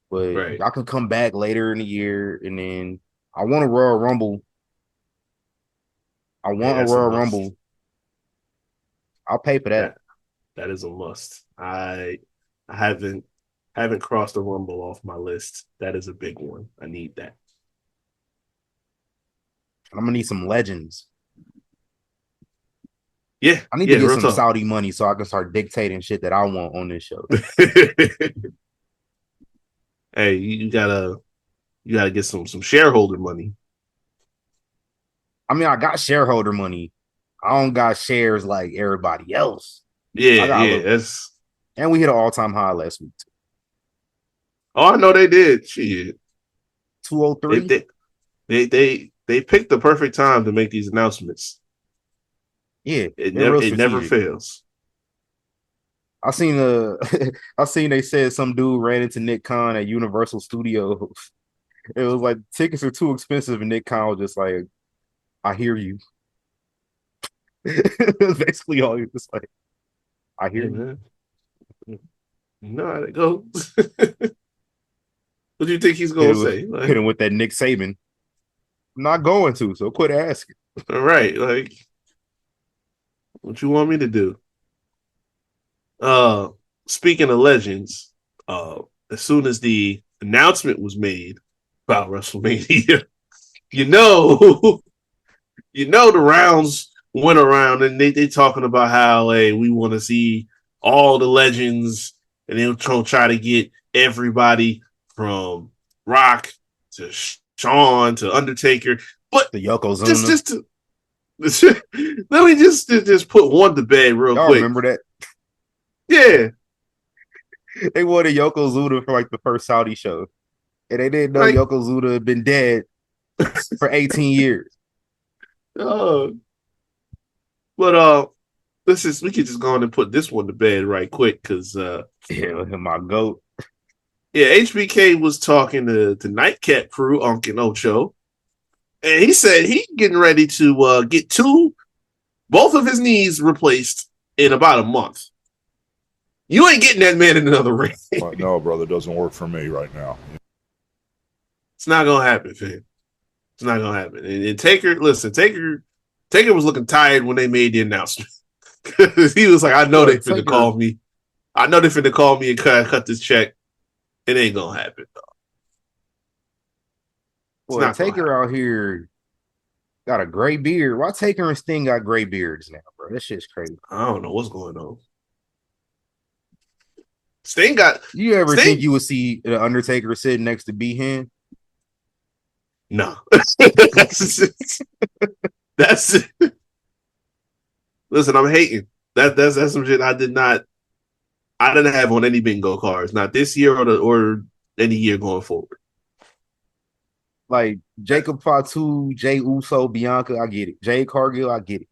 but y'all can come back later in the year, and then I want a Royal Rumble. I want a Royal Rumble. I'll pay for that. That is a must. I haven't crossed the Rumble off my list. That is a big one. I need that. I'm gonna need some legends. Yeah, I need to get some Saudi money so I can start dictating shit that I want on this show. Hey, you gotta get some shareholder money. I mean, I got shareholder money. I don't got shares like everybody else. I Yeah, got a yeah. little, and we hit an all-time high last week. Oh, I know they did. Shit. 203. They picked the perfect time to make these announcements. Yeah, they're real It never strategic. fails. I seen I seen they said some dude ran into Nick Khan at Universal Studios. It was like tickets are too expensive, and Nick Khan was just like, "I hear you." That's basically all he was like. I hear Hey you. man, you know how it goes. What do you think he's gonna say? Hit Like, him with that Nick Saban. I'm not going to, so quit asking. all right, like, what you want me to do? Uh, Speaking of legends, as soon as the announcement was made about WrestleMania, you know, the rounds went around and they talking about how hey we want to see all the legends and they'll try to get everybody from Rock to Shawn to Undertaker, but The Yokozuna. just to let me just put one to bed real Y'all quick. remember that? Yeah, They wanted Yokozuna for like the first Saudi show. And they didn't know like Yokozuna had been dead for 18 years. uh, but we could just go on and put this one to bed right quick because Yeah, my goat. yeah, HBK was talking to Nightcap Crew, Uncle Ocho, and he said he getting ready to get both of his knees replaced in about a month. You ain't getting that man in another ring. No, brother, it doesn't work for me right now. It's not gonna happen, fam. It's not gonna happen. And Taker, listen, Taker was looking tired when they made the announcement. He was like, I know they finna call me. I know they finna call me and cut this check. It ain't gonna happen. Boy, Taker out here got a gray beard. Why Taker and Sting got gray beards now, bro? That shit's crazy. I don't know what's going on. Sting got. You ever think you would see the Undertaker sitting next to B-Hen? No. That's listen, I'm hating. That's some shit I didn't have on any bingo cards, not this year or any year going forward. Like Jacob Fatu, Jay Uso, Bianca, I get it. Jay Cargill, I get it.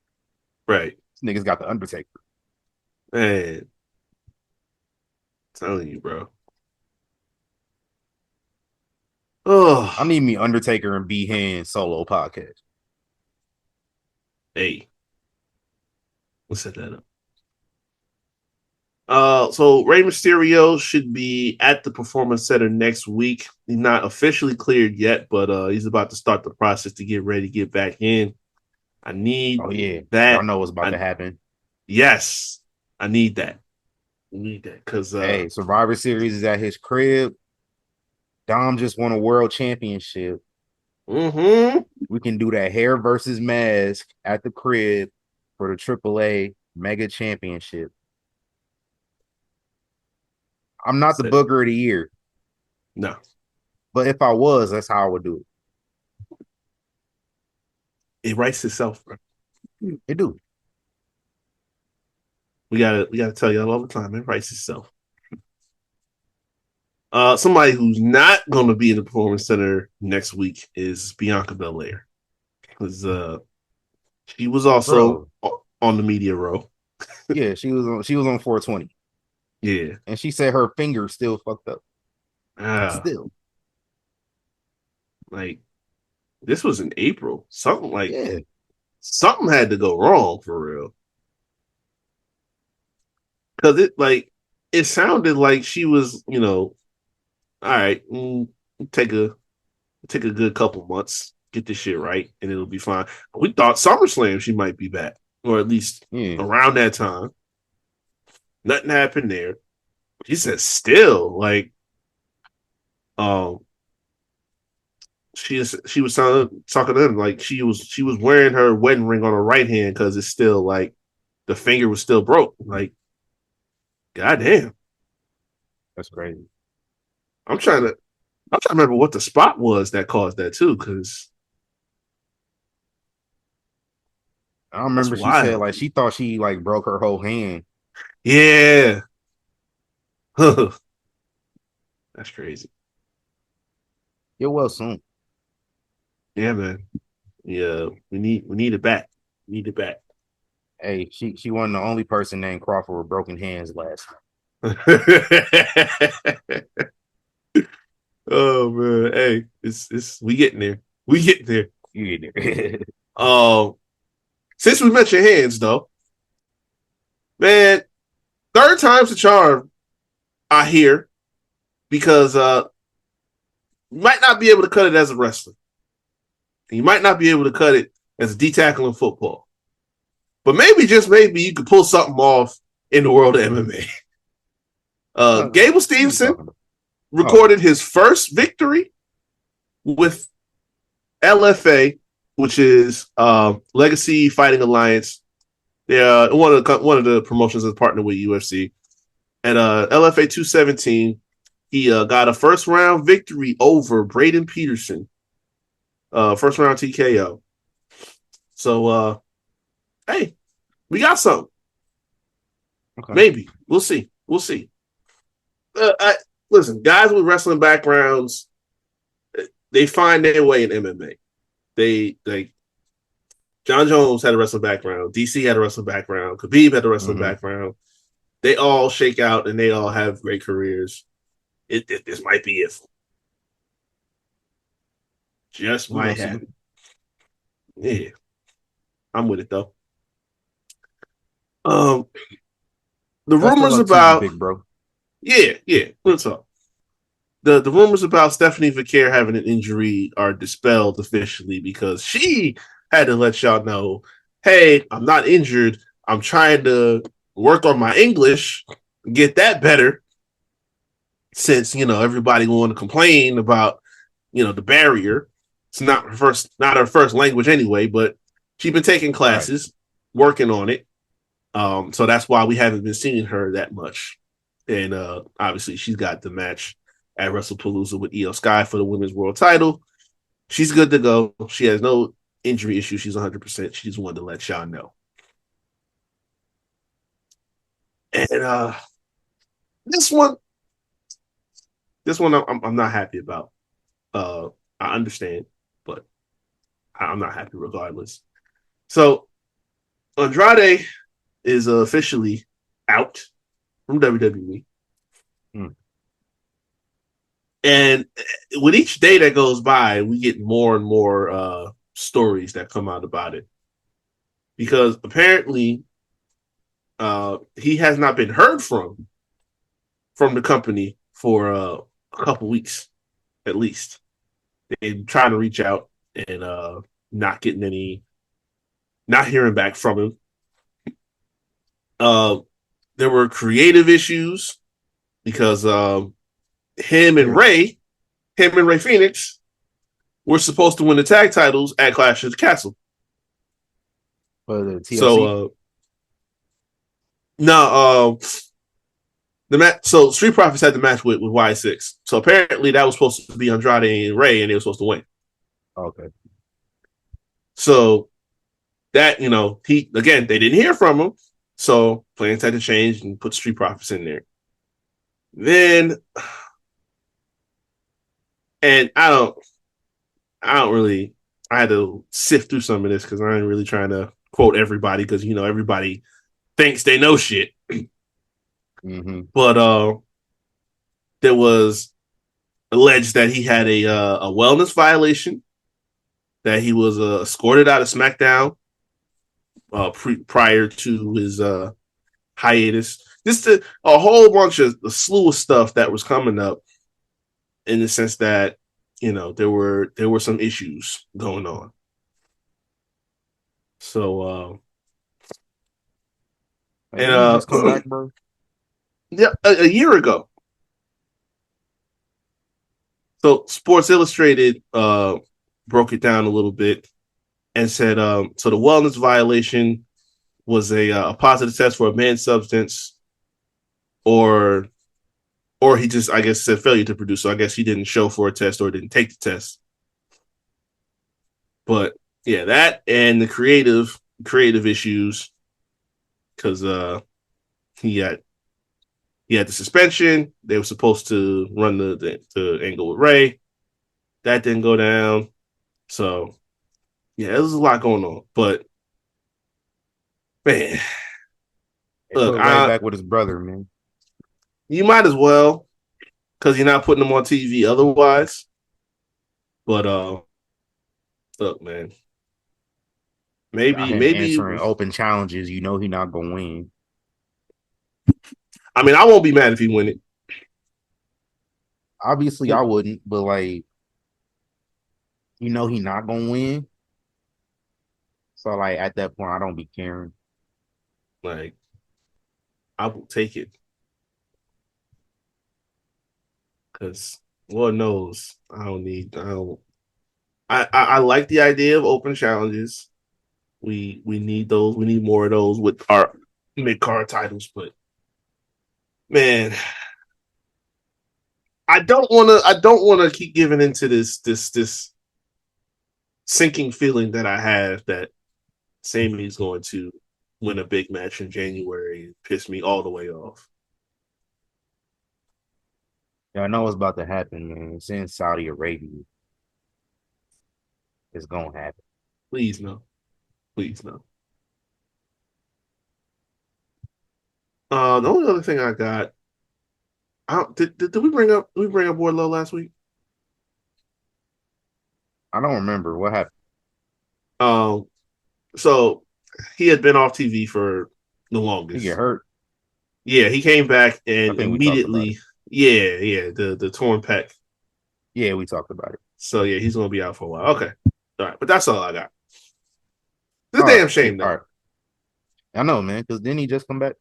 Right. This nigga's got the Undertaker. Man. I'm telling you, bro. Oh, I need me Undertaker and B-Hen solo podcast. Hey. Let's set that up. So Rey Mysterio should be at the Performance Center next week. He's not officially cleared yet, but he's about to start the process to get ready to get back in. I need that. Y'all know what's about to happen. Yes, I need that. I need that because hey, Survivor Series is at his crib. Dom just won a world championship. Mm-hmm. We can do that hair versus mask at the crib for the AAA Mega Championship. I'm not the booker of the year. No. But if I was, that's how I would do it. It writes itself, bro. It do. We gotta tell y'all all the time, it writes itself. Somebody who's not gonna be in the Performance Center next week is Bianca Belair. Because she was also on the media row. Yeah, she was on 420. Yeah. And she said her finger still fucked up. Still. Like, this was in April. Something had to go wrong for real. Because it sounded like she was, all right, take a good couple months, get this shit right, and it'll be fine. We thought SummerSlam she might be back, or at least around that time. Nothing happened there. She said still, she was talking to them like she was wearing her wedding ring on her right hand because it's still like the finger was still broke. Like, goddamn, that's crazy. I'm trying to. I'm trying to remember what the spot was that caused that too, because I remember she said like she thought she like broke her whole hand. Yeah. That's crazy. Get well soon. Yeah, man. Yeah, we need it back. We need it back. Hey, she wasn't the only person named Crawford with broken hands last time. Oh man, hey, it's we getting there. We getting there. You get there. Since we mentioned hands though, man, third time's the charm. I hear because you might not be able to cut it as a wrestler. You might not be able to cut it as a D tackle in football. But maybe, just maybe, you could pull something off in the world of MMA. Gable Stevenson recorded his first victory with LFA, which is Legacy Fighting Alliance. They're one of the promotions that's partnered with UFC. At LFA 217, he got a first round victory over Braden Peterson. First round TKO. So, hey, we got something. Okay. Maybe. We'll see. We'll see. Listen, guys with wrestling backgrounds, they find their way in MMA. John Jones had a wrestling background. DC had a wrestling background. Khabib had a wrestling background. They all shake out and they all have great careers. This might be it. Just might happen. Yeah. I'm with it though. The rumors about big bro. Yeah. Let's talk. The rumors about Stephanie Vaquer having an injury are dispelled officially because she had to let y'all know, hey, I'm not injured. I'm trying to work on my English, get that better. Since everybody wanted to complain about the barrier. It's not her first language anyway, but she's been taking classes, working on it. So that's why we haven't been seeing her that much. And obviously she's got the match at Wrestlepalooza with Io Sky for the women's world title. She's good to go. She has no injury issues. She's 100%. She just wanted to let y'all know. And this one I'm not happy about. I understand, but I'm not happy regardless. So Andrade is officially out from WWE. And with each day that goes by, we get more and more stories that come out about it. Because apparently he has not been heard from the company for a couple weeks, at least. They're trying to reach out and not hearing back from him. There were creative issues because him and Ray Phoenix were supposed to win the tag titles at Clash of the Castle. So the match. So Street Profits had the match with Y6. So apparently that was supposed to be Andrade and Ray, and they were supposed to win. Okay. So that they didn't hear from him. So plans had to change and put Street Profits in there. Then, and I had to sift through some of this because I ain't really trying to quote everybody because everybody thinks they know shit. But there was alleged that he had a wellness violation, that he was escorted out of SmackDown prior to his hiatus. Just a whole bunch of a slew of stuff that was coming up, in the sense that there were some issues going on. So and just come back, bro. Yeah, a year ago. So Sports Illustrated broke it down a little bit and said, so the wellness violation was a positive test for a banned substance or or he just, I guess, said failure to produce. So I guess he didn't show for a test or didn't take the test. But yeah, that and the creative issues, because he had the suspension. They were supposed to run the angle with Ray. That didn't go down. So yeah, there's a lot going on. But man, look, put Ray back with his brother, man. You might as well, because you're not putting him on TV otherwise. But look, man. Maybe answering open challenges, you know he's not gonna win. I mean, I won't be mad if he win it. Obviously, I wouldn't, but like, you know, he's not gonna win. So, like, at that point, I don't be caring. Like, I will take it, because Lord knows I don't. I like the idea of open challenges. We need those. We need more of those with our mid card titles, but man, I don't want to keep giving into this sinking feeling that I have that Sami's going to win a big match in January and piss me all the way off. Yeah, I know what's about to happen, man. It's in Saudi Arabia. It's gonna happen. Please no. Please no. The only other thing I got, did we bring up Wardlow last week? I don't remember what happened. So he had been off TV for the longest. He get hurt. Yeah, he came back and immediately. Yeah, the torn pec. Yeah, we talked about it. So yeah, he's gonna be out for a while. Okay, all right, but that's all I got. It's a damn shame, though. Right. I know, man, because didn't he just come back?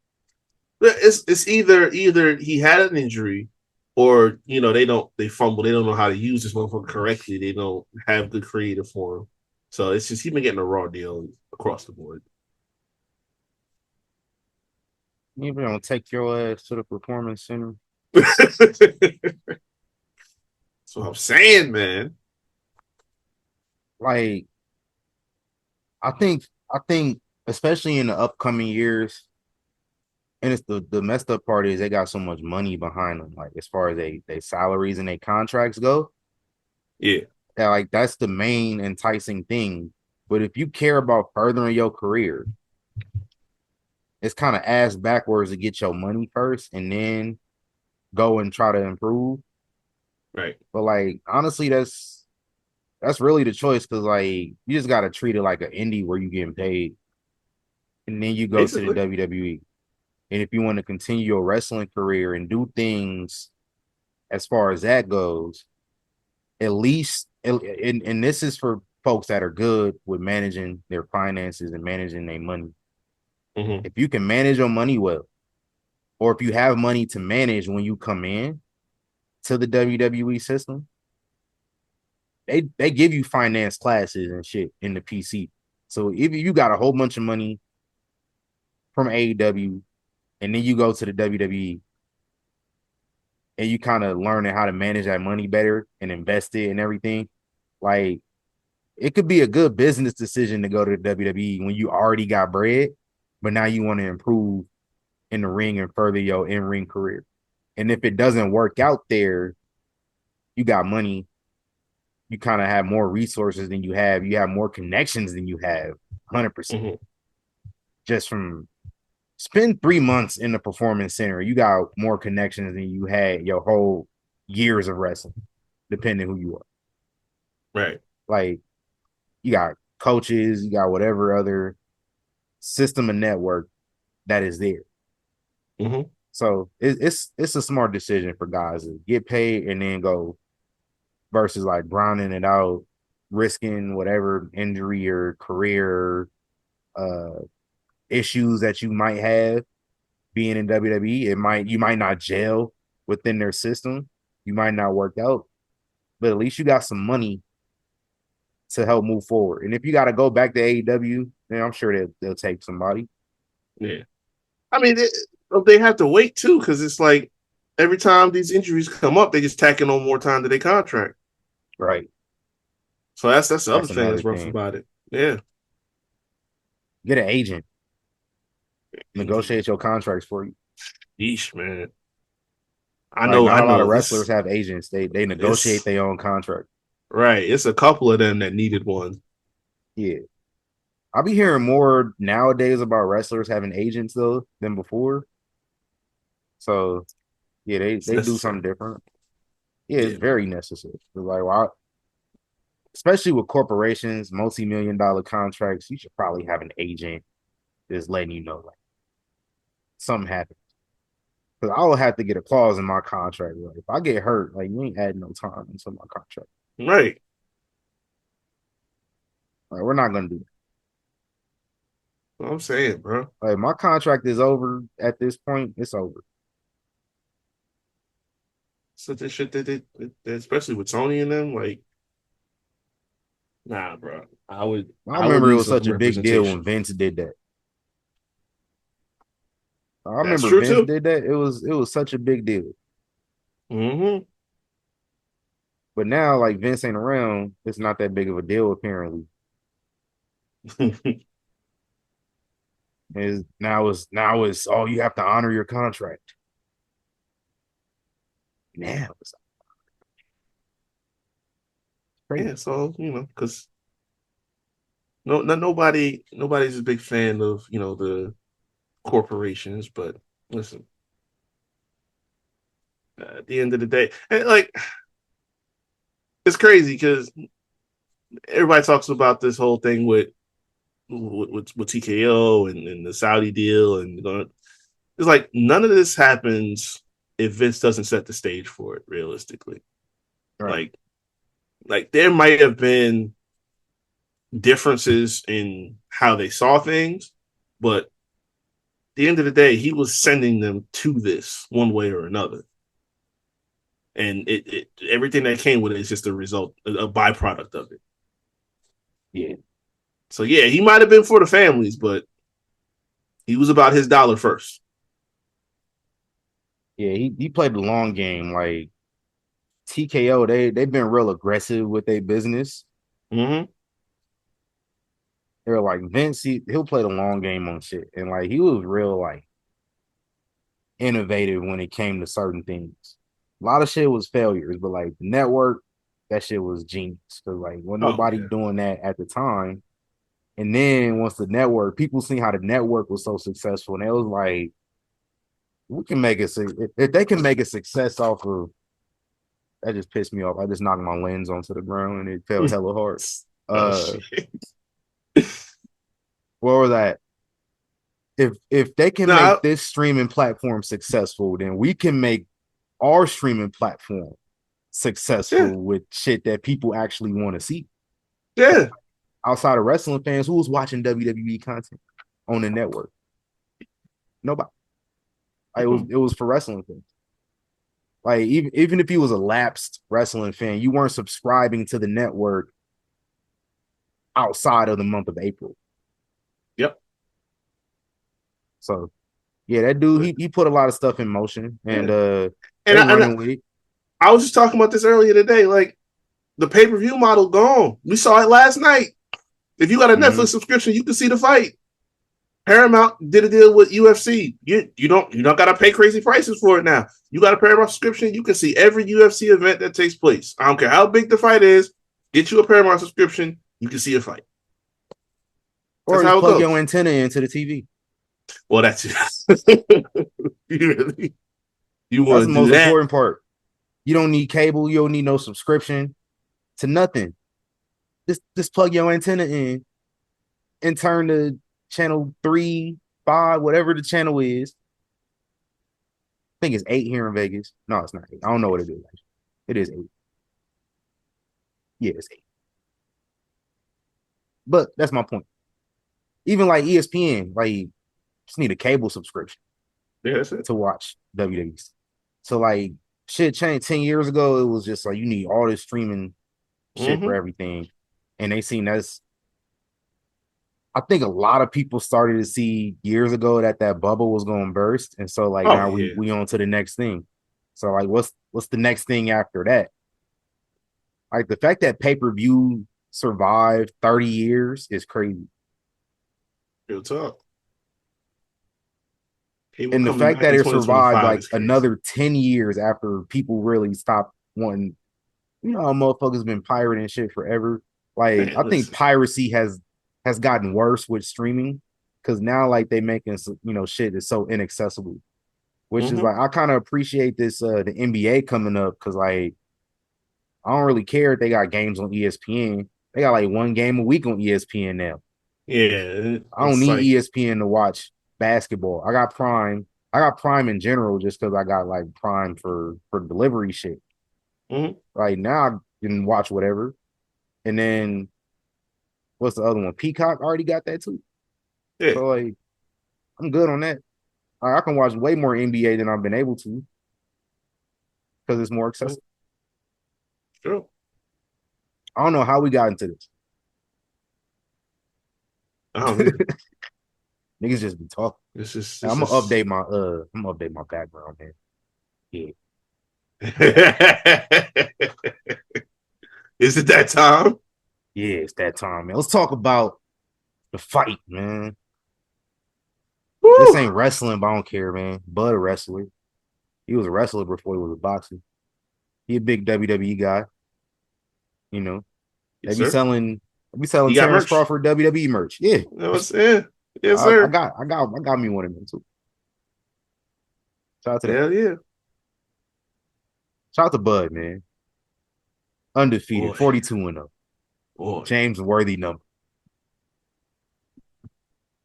It's either he had an injury, or they fumble. They don't know how to use this motherfucker correctly. They don't have the creative for him. So it's just he's been getting a raw deal across the board. You ever gonna take your ass to the performance center? That's what I'm saying, man. Like, I think, especially in the upcoming years, and it's the messed up part is they got so much money behind them, like as far as they salaries and their contracts go. Yeah. That, like, that's the main enticing thing. But if you care about furthering your career, it's kind of ass backwards to get your money first and then go and try to improve. Right. But like, honestly, that's really the choice, because like you just gotta treat it like an indie where you getting paid. And then you go to the WWE. And if you want to continue your wrestling career and do things as far as that goes, at least, and this is for folks that are good with managing their finances and managing their money. Mm-hmm. If you can manage your money well, or if you have money to manage when you come in to the WWE system, they give you finance classes and shit in the PC. So if you got a whole bunch of money from AEW and then you go to the WWE and you kind of learning how to manage that money better and invest it and everything, like, it could be a good business decision to go to the WWE when you already got bread, but now you want to improve in the ring and further your in-ring career. And if it doesn't work out there, you got money, you kind of have more resources than you have more connections than you have, 100%. Mm-hmm. Just from spend 3 months in the performance center, you got more connections than you had your whole years of wrestling, depending who you are. Right. Like, you got coaches, you got whatever other system and network that is there. Mm-hmm. So it's a smart decision for guys to get paid and then go, versus like grinding it out, risking whatever injury or career issues that you might have being in WWE. You might not gel within their system. You might not work out, but at least you got some money to help move forward. And if you got to go back to AEW, then I'm sure they'll take somebody. Yeah. I mean, they have to wait too, because it's like every time these injuries come up, they just tacking on more time to their contract. Right. So that's the other thing that's rough thing about it. Yeah. Get an agent. Negotiate your contracts for you. Yeesh, man. I Like, know. not I a lot of know. wrestlers have agents. They negotiate their own contract. Right. It's a couple of them that needed one. Yeah. I'll be hearing more nowadays about wrestlers having agents though than before. So yeah, they do something different. Yeah, it's very necessary. Like, why? Especially with corporations, multi-million-dollar contracts, you should probably have an agent that's letting you know like something happened. Because I will have to get a clause in my contract. Like, if I get hurt, like you ain't adding no time into my contract. Right. Like, we're not gonna do that. What I'm saying, bro. Like, my contract is over at this point. It's over. So this shit that especially with Tony and them, like, nah, bro. I I would remember it need was such some a big deal when representation. Vince did that. I That's remember true Vince too. did that. It was such a big deal. Mm-hmm. But now, like Vince ain't around, it's not that big of a deal apparently. Is now it's oh you have to honor your contract. Now it's crazy. Yeah, so because nobody's a big fan of the corporations, but listen, at the end of the day, and like it's crazy because everybody talks about this whole thing with TKO and the Saudi deal, and it's like none of this happens if Vince doesn't set the stage for it realistically. Right. Like there might have been differences in how they saw things, but at the end of the day, he was sending them to this one way or another. And it everything that came with it is just a result, a byproduct of it. Yeah. So yeah, he might have been for the families, but he was about his dollar first. Yeah, he played the long game. Like TKO, they've been real aggressive with their business. Mm-hmm. They're like Vince, he'll play the long game on shit. And like he was real like innovative when it came to certain things. A lot of shit was failures, but like the network, that shit was genius. Cause like when Oh nobody yeah. doing that at the time. And then once the network, people seen how the network was so successful, and it was like, we can make it if they can make a success off of that just pissed me off. I just knocked my lens onto the ground and it felt hella hard. Oh shit. What was that? If they can No, make this streaming platform successful, then we can make our streaming platform yeah, successful with shit that people actually want to see. yeah. Outside of wrestling fans, who was watching WWE content on the network? Nobody. It was for wrestling fans. Like even if you was a lapsed wrestling fan, you weren't subscribing to the network outside of the month of April. Yep. So yeah, that dude he put a lot of stuff in motion, and Yeah. they And running with it. I was just talking about this earlier today. Like the pay-per-view model gone. We saw it last night. If you got a Netflix subscription, you can see the fight. Paramount did a deal with UFC. You don't gotta pay crazy prices for it now. You got a Paramount subscription, you can see every UFC event that takes place. I don't care how big the fight is. Get you a Paramount subscription, you can see a fight. Or That's just how it plug your goes. antenna into the TV. Well, that's it. You That's want the to do most that? important part. You don't need cable. You don't need no subscription to nothing. Just plug your antenna in and turn to channel 3, 5, whatever the channel is. I think it's 8 here in Vegas. No, it's not 8. I don't know what it is. It is 8. Yeah, it's 8. But that's my point. Even like ESPN, like just need a cable subscription Yeah, that's it. to watch WWE. So like shit changed 10 years ago. It was just like you need all this streaming shit for everything. And they seen that's I think a lot of people started to see years ago that bubble was going to burst. And so like Oh now yeah. we on to the next thing. So like, what's the next thing after that? Like the fact that pay-per-view survived 30 years is crazy. Real talk. People And the coming fact back that in it survived 2025 like is crazy. another 10 years after people really stopped wanting, motherfuckers been pirating shit forever. Like, Man, I think listen. piracy has gotten worse with streaming because now like they making shit that's so inaccessible. Which is like I kind of appreciate this the NBA coming up because like I don't really care if they got games on ESPN. They got like one game a week on ESPN now. Yeah, I don't it's need like ESPN to watch basketball. I got Prime. I got Prime in general just because I got like Prime for delivery shit. Like now I can watch whatever. And then what's the other one? Peacock already got that too. yeah. So like I'm good on that. I can watch way more NBA than I've been able to because it's more accessible. True. I don't know how we got into this. I don't either. Niggas just be talking. I'm gonna update my background, man. Yeah. Is it that time? Yeah, it's that time, man. Let's talk about the fight, man. Woo! This ain't wrestling, but I don't care, man. Bud a wrestler. He was a wrestler before he was a boxer. He a big WWE guy. You know, Yes, they be sir. selling He got Terrence merch. Crawford WWE merch. Yeah. You know what I'm saying? Yes, I sir. got me one of them too. Shout out to that. Hell yeah. Shout out to Bud, man. Undefeated, Boy. 42-0. Boy. James Worthy number.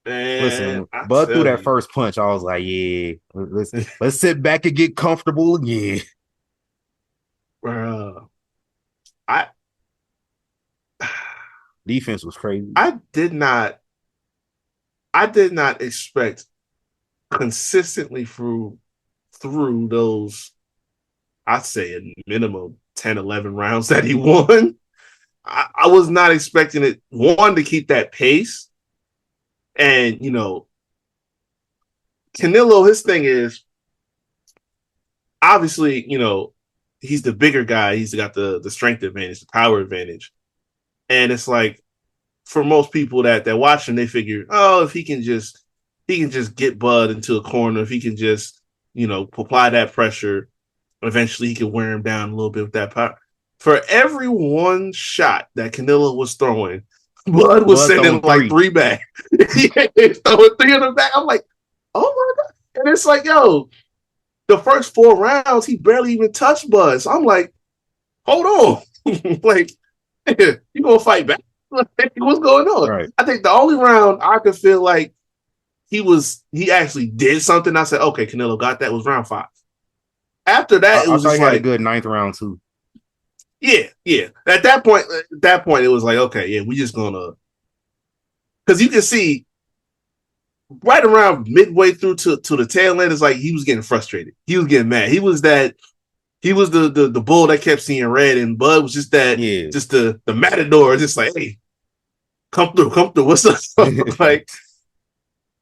Man, Listen, Bud threw that first punch. I was like, yeah, let's sit back and get comfortable again. Bro. Defense was crazy. I did not expect consistently through those, I'd say a minimum 10, 11 rounds that he won. I was not expecting it, one, to keep that pace. And, Canelo, his thing is, obviously, he's the bigger guy. He's got the strength advantage, the power advantage. And it's like, for most people that watch him, they figure, oh, if he can just get Bud into a corner, if he can just, apply that pressure, eventually he can wear him down a little bit with that power. For every one shot that Canelo was throwing, Bud was sending like three back. Throwing three in the back. I'm like, oh my God. And it's like, yo, the first 4 rounds, he barely even touched Bud. So I'm like, hold on. Like, you gonna fight back? Like, what's going on? Right. I think the only round I could feel like he actually did something. I said, okay, Canelo got that, was round 5. After that, it was just like a good 9th round too. Yeah. At that point, it was like, okay, yeah, we just gonna, because you can see right around midway through to the tail end, it's like he was getting frustrated. He was getting mad. He was the bull that kept seeing red, and Bud was just just the matador, just like, hey, come through, what's up? Like,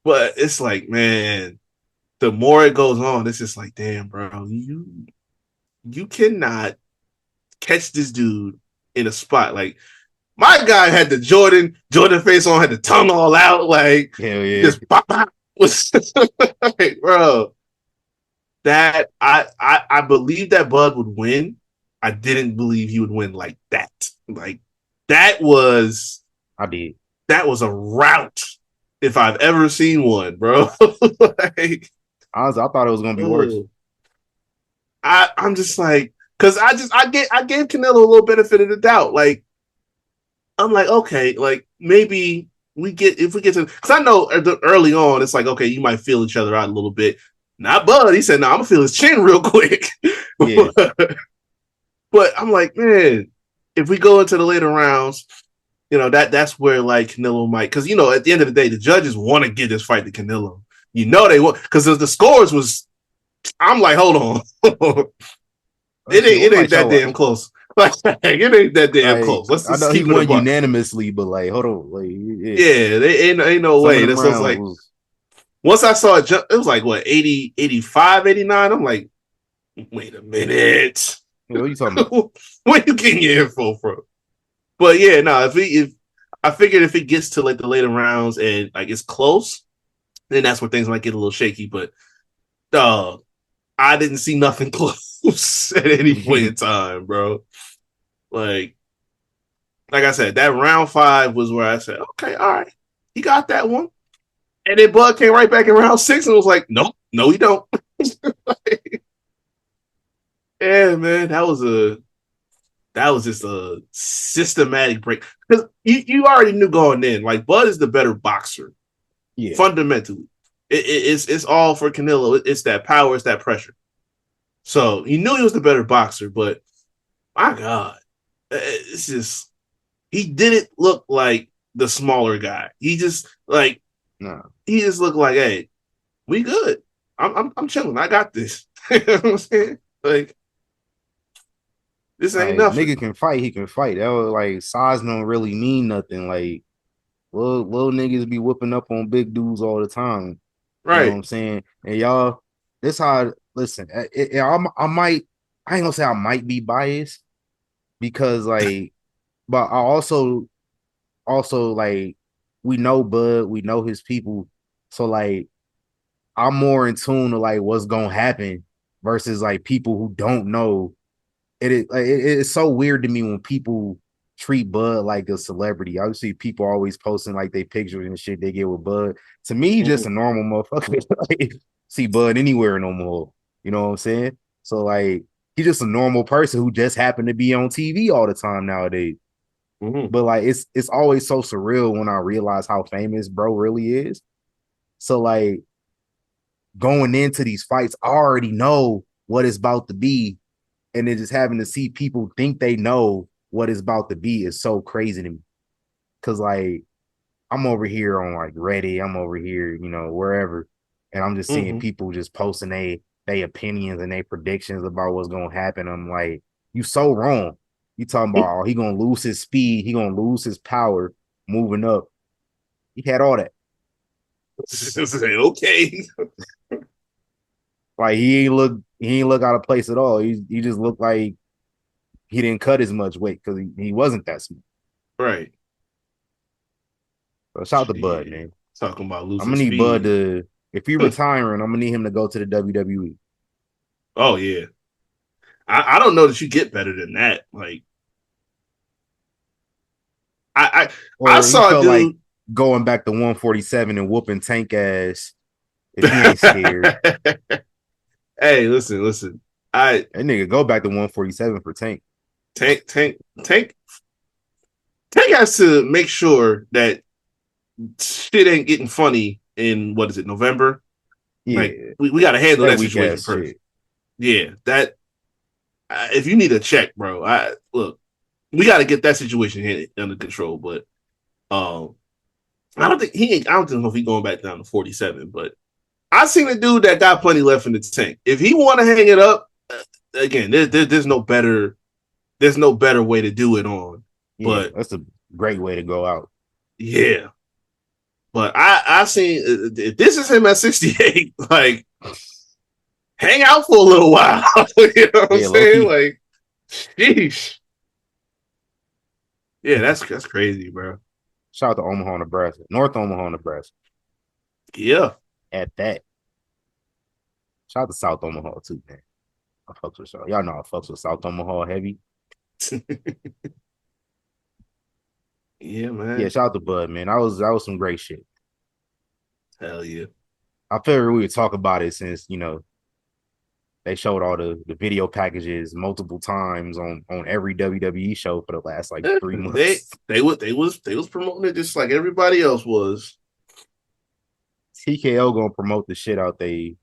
but it's like, man, the more it goes on, it's just like, damn, bro, you cannot catch this dude in a spot. Like, my guy had the Jordan face on, had the tongue all out, like, hell yeah, just pop. Like, bro, that I believe that Bud would win. I didn't believe he would win like that. Like, that was a rout if I've ever seen one, bro. Like, honestly, I thought it was gonna be worse. I'm just like, because I gave Canelo a little benefit of the doubt. Like, I'm like, okay, like, maybe if we get to, because I know early on it's like, okay, you might feel each other out a little bit. Not Bud. He said, no, I'm gonna feel his chin real quick. Yeah. But I'm like, man, if we go into the later rounds, that's where like Canelo might, because at the end of the day, the judges want to give this fight to Canelo. They want, because the scores was, I'm like, hold on. It ain't that damn close. Like, it ain't that damn close. Let's just keep it won unanimously, but like, hold on, like, yeah, ain't no way. This was like, once I saw it, it was like what, 80, 85, 89. I'm like, Wait a minute. What are you talking about? Where you getting your info from? But yeah, no. If I figured if it gets to like the later rounds and like it's close, then that's where things might get a little shaky. But I didn't see nothing close at any point in time, bro. Like I said, that round 5 was where I said, okay, all right, he got that one. And then Bud came right back in round 6 and was like, nope, no, he don't. Yeah, man, that was just a systematic break. Because you already knew going in, like Bud is the better boxer. Yeah. Fundamentally. It's all for Canelo. It's that power, it's that pressure. So he knew he was the better boxer, but my God, it's just he didn't look like the smaller guy. He just he just looked like, hey, we good. I'm chilling. I got this. You know what I'm saying? Like this ain't nothing. Nigga can fight. He can fight. That was like size don't really mean nothing. Like little niggas be whipping up on big dudes all the time. Right. You know what I'm saying? And y'all, this how listen. I ain't gonna say I might be biased because like, but I also like we know Bud, we know his people, so like I'm more in tune to like what's gonna happen versus like people who don't know. It's so weird to me when people treat Bud like a celebrity. Obviously, people always posting like they pictures and shit they get with Bud. To me, he's just a normal motherfucker. Like, see Bud anywhere no more. You know what I'm saying? So like he's just a normal person who just happened to be on TV all the time nowadays. But like it's always so surreal when I realize how famous bro really is. So like going into these fights, I already know what it's about to be. And then just having to see people think they know what it's about to be is so crazy to me. Cause like I'm over here on like Reddit, I'm over here, you know, wherever, and I'm just seeing people just posting they opinions and their predictions about what's gonna happen. I'm like, you so wrong. You talking about he gonna lose his speed, he gonna lose his power moving up. He had all that. Okay. Like he ain't look out of place at all. He just looked like he didn't cut as much weight because he wasn't that small. Right. So shout out to Bud, man. Talking about losing I'm gonna need speed. Bud to, if he retiring, I'm gonna need him to go to the WWE. Oh yeah. I don't know that you get better than that. Like I saw a dude like going back to 147 and whooping Tank ass if he ain't scared. Hey, listen. That nigga go back to 147 for Tank. Tank has to make sure that shit ain't getting funny in what is it, November? Yeah, like, we got to handle that situation first. Shit. Yeah, that if you need a check, bro, look, we got to get that situation under control. But I don't know if he's going back down to 47. But I seen a dude that got plenty left in the tank. If he want to hang it up, again, there's no better way to do it on. Yeah, but that's a great way to go out. Yeah. But I seen if this is him at 68, like hang out for a little while. You know what I'm saying? Like, sheesh. Yeah, that's crazy, bro. Shout out to Omaha, Nebraska. North Omaha, Nebraska. Yeah. At that. Shout out to South Omaha too, man. I fucks with y'all. Y'all know I fucks with South Omaha heavy. Yeah, man. Yeah, shout out to Bud, man. That was some great shit. Hell yeah. I figured we would talk about it since, you know, they showed all the video packages multiple times on every WWE show for the last like 3 months. They was promoting it just like everybody else was. TKO gonna promote the shit out they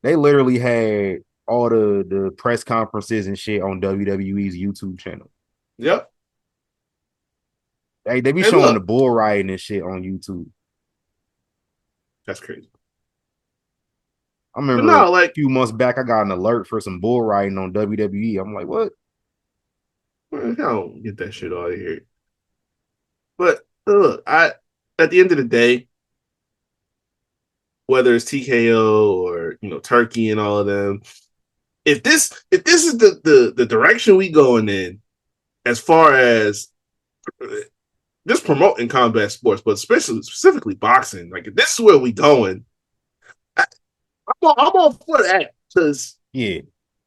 literally had all the press conferences and shit on WWE's YouTube channel. Yep. They be showing the bull riding and shit on YouTube. That's crazy. I remember a few months back, I got an alert for some bull riding on WWE. I'm like, what? I don't get that shit out of here. But look, at the end of the day, whether it's TKO or Turkey and all of them, if this is the direction we going in, as far as just promoting combat sports, but specifically boxing, like if this is where we going, I'm all for that because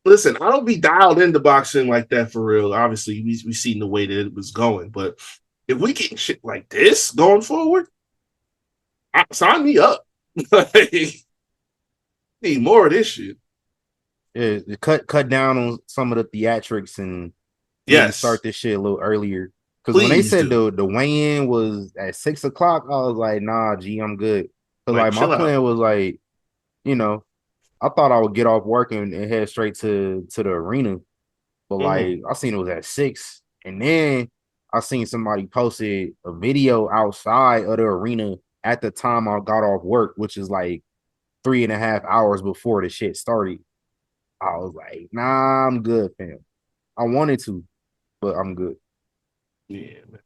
listen, I don't be dialed into boxing like that for real. Obviously, we seen the way that it was going, but if we get shit like this going forward, sign me up. Need more of this shit. Yeah, cut down on some of the theatrics and maybe start this shit a little earlier. Because when they said the weigh-in was at 6 o'clock, I was like, nah, G, I'm good. Because like my plan was like, you know, I thought I would get off work and head straight to the arena. But like I seen it was at 6. And then I seen somebody posted a video outside of the arena at the time I got off work, which is like 3.5 hours before the shit started. I was like, nah, I'm good, fam. I wanted to, but I'm good. Yeah, man.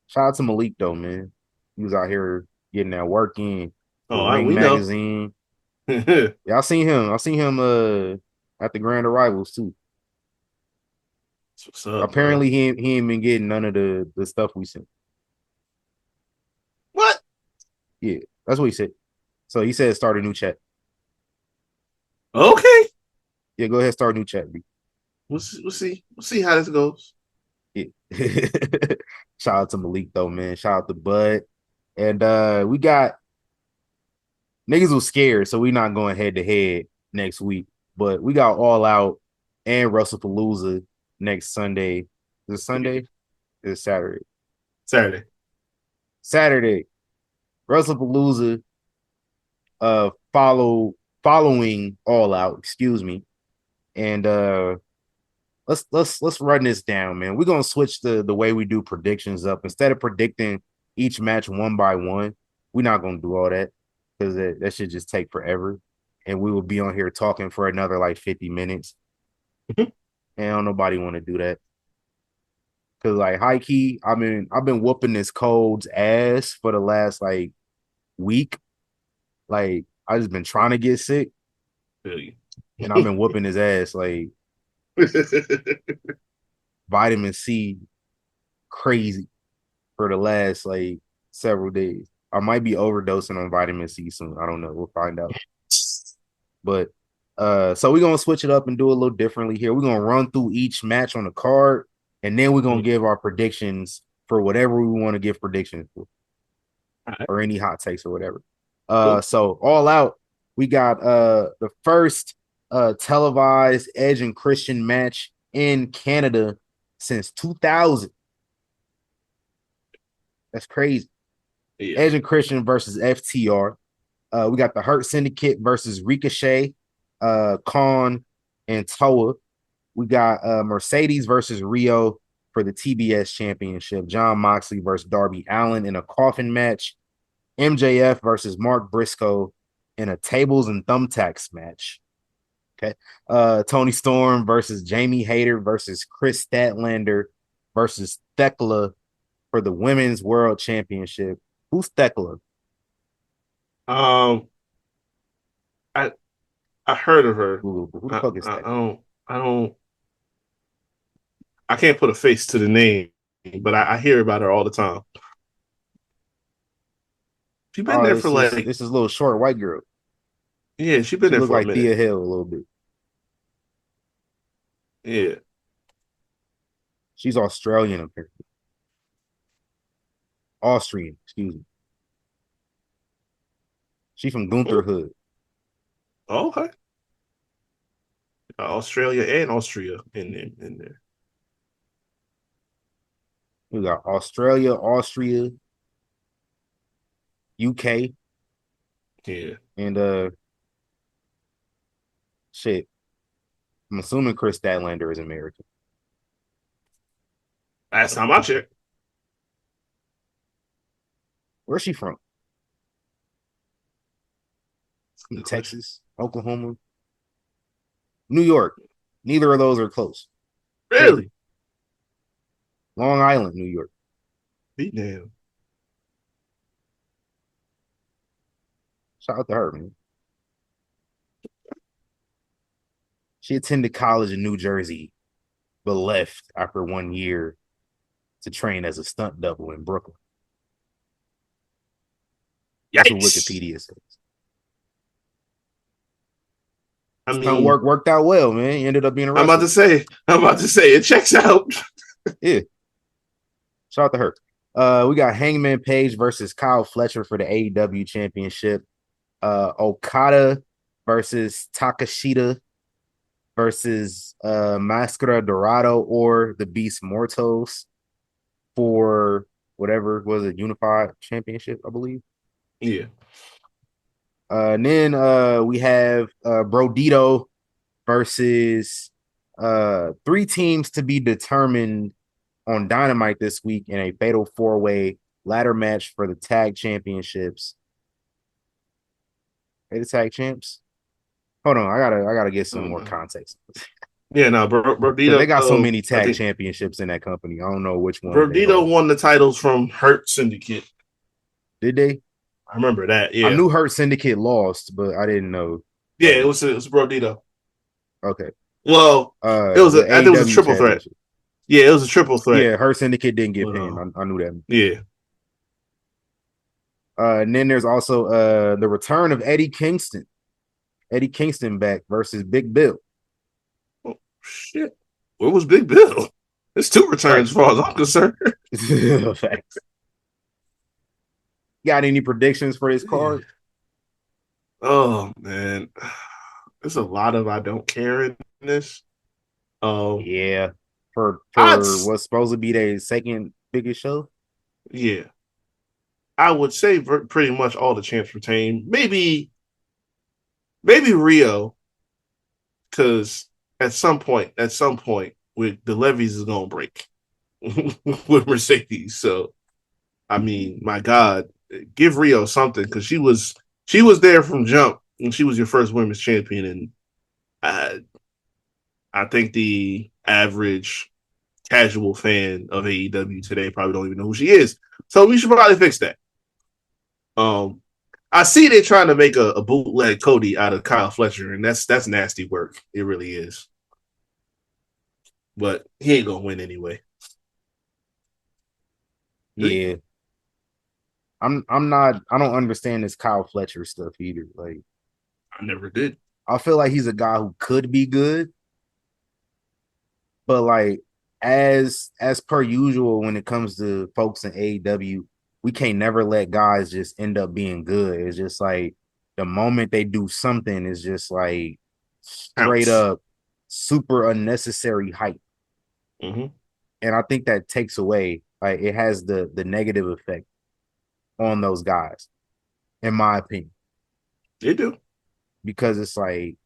Shout out to Malik though, man. He was out here getting that work in for We Magazine. Yeah, I seen him. At the Grand Arrivals too. What's up, apparently he ain't been getting none of the stuff we sent. What? Yeah, that's what he said. So he said start a new chat. Okay. Yeah, go ahead, start a new chat, B. We'll see how this goes. Yeah. Shout out to Malik though, man. Shout out to Bud. And we got niggas was scared, so we not going head to head next week. But we got All Out and Wrestlepalooza next Sunday. Is it Sunday? Is it Saturday? Saturday. Wrestlepalooza following All Out, excuse me. And let's run this down, man. We're gonna switch the way we do predictions up. Instead of predicting each match one by one, we're not gonna do all that because that should just take forever. And we will be on here talking for another like 50 minutes. And don't nobody want to do that. Cause like high key, I've been whooping this cold's ass for the last like week. Like I just been trying to get sick. Really? And I've been whooping his ass like vitamin C crazy for the last like several days. I might be overdosing on vitamin C soon. I don't know. We'll find out. But so we're gonna switch it up and do it a little differently here. We're gonna run through each match on the card, and then we're gonna give our predictions for whatever we want to give predictions for. Or any hot takes or whatever. So All Out, we got the first televised Edge and Christian match in Canada since 2000. That's crazy. Yeah. Edge and Christian versus FTR. We got the Hurt Syndicate versus Ricochet, Khan, and Toa. We got Mercedes versus Rio for the TBS Championship. John Moxley versus Darby Allin in a coffin match. MJF versus Mark Briscoe in a tables and thumbtacks match. Okay. Tony Storm versus Jamie Hayter versus Chris Statlander versus Thekla for the Women's World Championship. Who's Thekla? I heard of her. Who the fuck is Thekla? I can't put a face to the name, but I hear about her all the time. She's been there for like this is a little short white girl. Yeah, she's been there for like a minute. Thea Hill a little bit. Yeah. She's Australian, apparently. Austrian, excuse me. She's from Gunther Hood. Oh, okay. Australia and Austria in there. We got Australia, Austria, UK. Yeah. And shit. I'm assuming Chris Statlander is American. Last time I checked. Where's she from? Texas, Oklahoma, New York. Neither of those are close. Really? Long Island, New York. Be damn. Shout out to her, man. She attended college in New Jersey, but left after 1 year to train as a stunt double in Brooklyn. That's what Wikipedia says. I mean, stunt worked out well, man. He ended up being a wrestler. I'm about to say it checks out. Yeah. Shout out to her. We got Hangman Page versus Kyle Fletcher for the AEW championship. Okada versus Takashita versus Mascara Dorado or the Beast Mortos for whatever was it, unified championship, I believe. Yeah. And then we have Brodito versus 3 teams to be determined on Dynamite this week in a fatal 4-way ladder match for the tag championships. Hey, the tag champs. Hold on, I gotta get some more context. Yeah, no, Brodito. They got so many tag championships in that company. I don't know which one. Brodito won the titles from Hurt Syndicate. Did they? I remember that. Yeah, I knew Hurt Syndicate lost, but I didn't know. Yeah, it was Brodito. Okay. Well, I think it was a triple threat. Yeah, it was a triple threat. Yeah, Hurt Syndicate didn't get pinned. I knew that. Yeah. And then there's also the return of Eddie Kingston. Eddie Kingston back versus Big Bill. Oh, shit. Where was Big Bill? There's 2 returns as far as I'm concerned. Facts. Got any predictions for this card? Oh, man. There's a lot of I don't care in this. Yeah. For what's supposed to be their second biggest show? Yeah. I would say pretty much all the champs retain. Maybe Rio, because at some point, with the levies is gonna break with Mercedes. So, I mean, my God, give Rio something because she was there from jump and she was your first women's champion, and I think the average casual fan of AEW today probably don't even know who she is. So we should probably fix that. I see they're trying to make a bootleg Cody out of Kyle Fletcher, and that's nasty work. It really is. But he ain't gonna win anyway. Yeah. I don't understand this Kyle Fletcher stuff either. Like, I never did. I feel like he's a guy who could be good, but like as per usual when it comes to folks in AEW, we can't never let guys just end up being good. It's just like the moment they do something is just like straight up super unnecessary hype. Mm-hmm. And I think that takes away, like, it has the negative effect on those guys, in my opinion. They do. Because it's like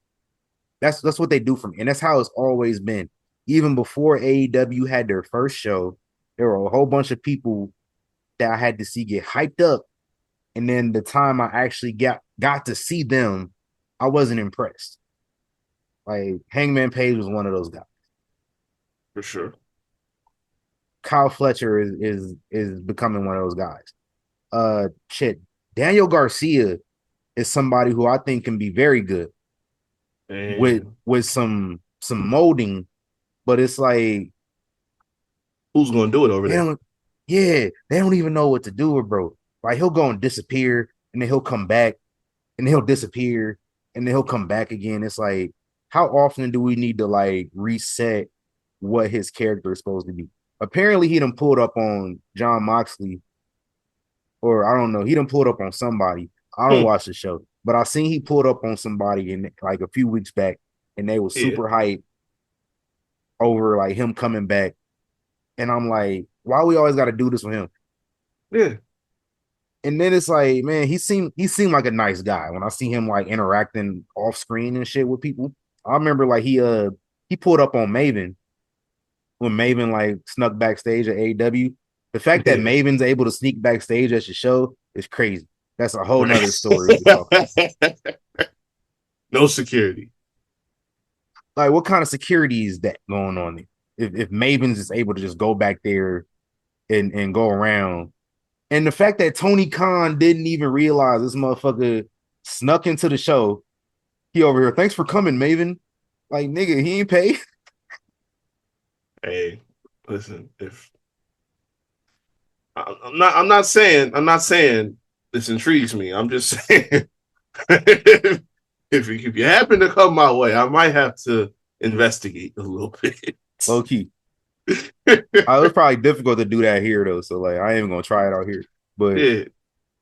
that's what they do from, and that's how it's always been. Even before AEW had their first show, there were a whole bunch of people that I had to see get hyped up, and then the time I actually got to see them, I wasn't impressed. Like, Hangman Page was one of those guys. For sure. Kyle Fletcher is becoming one of those guys. Daniel Garcia is somebody who I think can be very good with some molding, but it's like, who's gonna do it over there? They don't even know what to do with bro. Like, he'll go and disappear, and then he'll come back, and then he'll disappear, and then he'll come back again. It's like, how often do we need to like reset what his character is supposed to be? Apparently, he done pulled up on John Moxley, or I don't know, he done pulled up on somebody. I don't watch the show, but I seen he pulled up on somebody in like a few weeks back, and they was super hyped over like him coming back. And I'm like, why we always got to do this with him? Yeah. And then it's like, man, he seemed like a nice guy when I see him like interacting off screen and shit with people. I remember like he pulled up on Maven when Maven like snuck backstage at AEW. The fact that Maven's able to sneak backstage at your show is crazy. That's a whole nother story. No security. Like, what kind of security is that going on there? If Maven's is able to just go back there and go around. And the fact that Tony Khan didn't even realize this motherfucker snuck into the show. He over here, thanks for coming, Maven. Like, nigga, he ain't paid. Hey, listen, if I'm not saying this intrigues me. I'm just saying if you happen to come my way, I might have to investigate a little bit. Low key. It was probably difficult to do that here though, so like I ain't even gonna try it out here. But Yeah,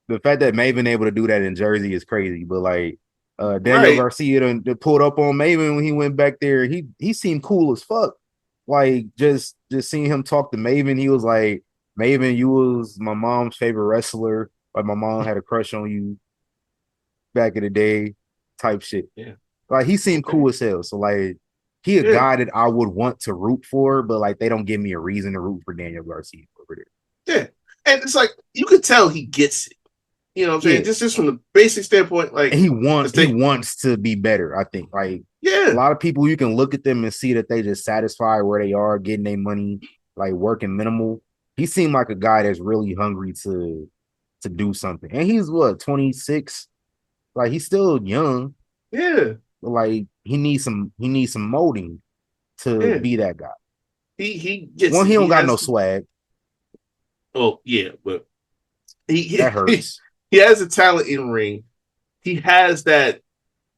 the fact that Maven able to do that in Jersey is crazy. But like Daniel right. Garcia done pulled up on Maven when he went back there. He seemed cool as fuck. Like just seeing him talk to Maven, he was like, Maven, you was my mom's favorite wrestler. Like my mom had a crush on you back in the day, type shit. Yeah. Like he seemed Okay. cool as hell. So like he a Yeah. guy that I would want to root for, but like they don't give me a reason to root for Daniel Garcia over there. Yeah. And it's like you could tell he gets it. You know what I'm saying? Yeah. Just from the basic standpoint, like And he wants to be better, I think. Like a yeah, lot of people you can look at them and see that they just satisfied where they are, getting their money, like working minimal. He seemed like a guy that's really hungry to do something. And he's what, 26? Like he's still young. yeah, But like he needs some molding to yeah. be that guy. He gets One, it. he don't He got has no swag. oh yeah, but That hurts. he has a talent in ring. He has that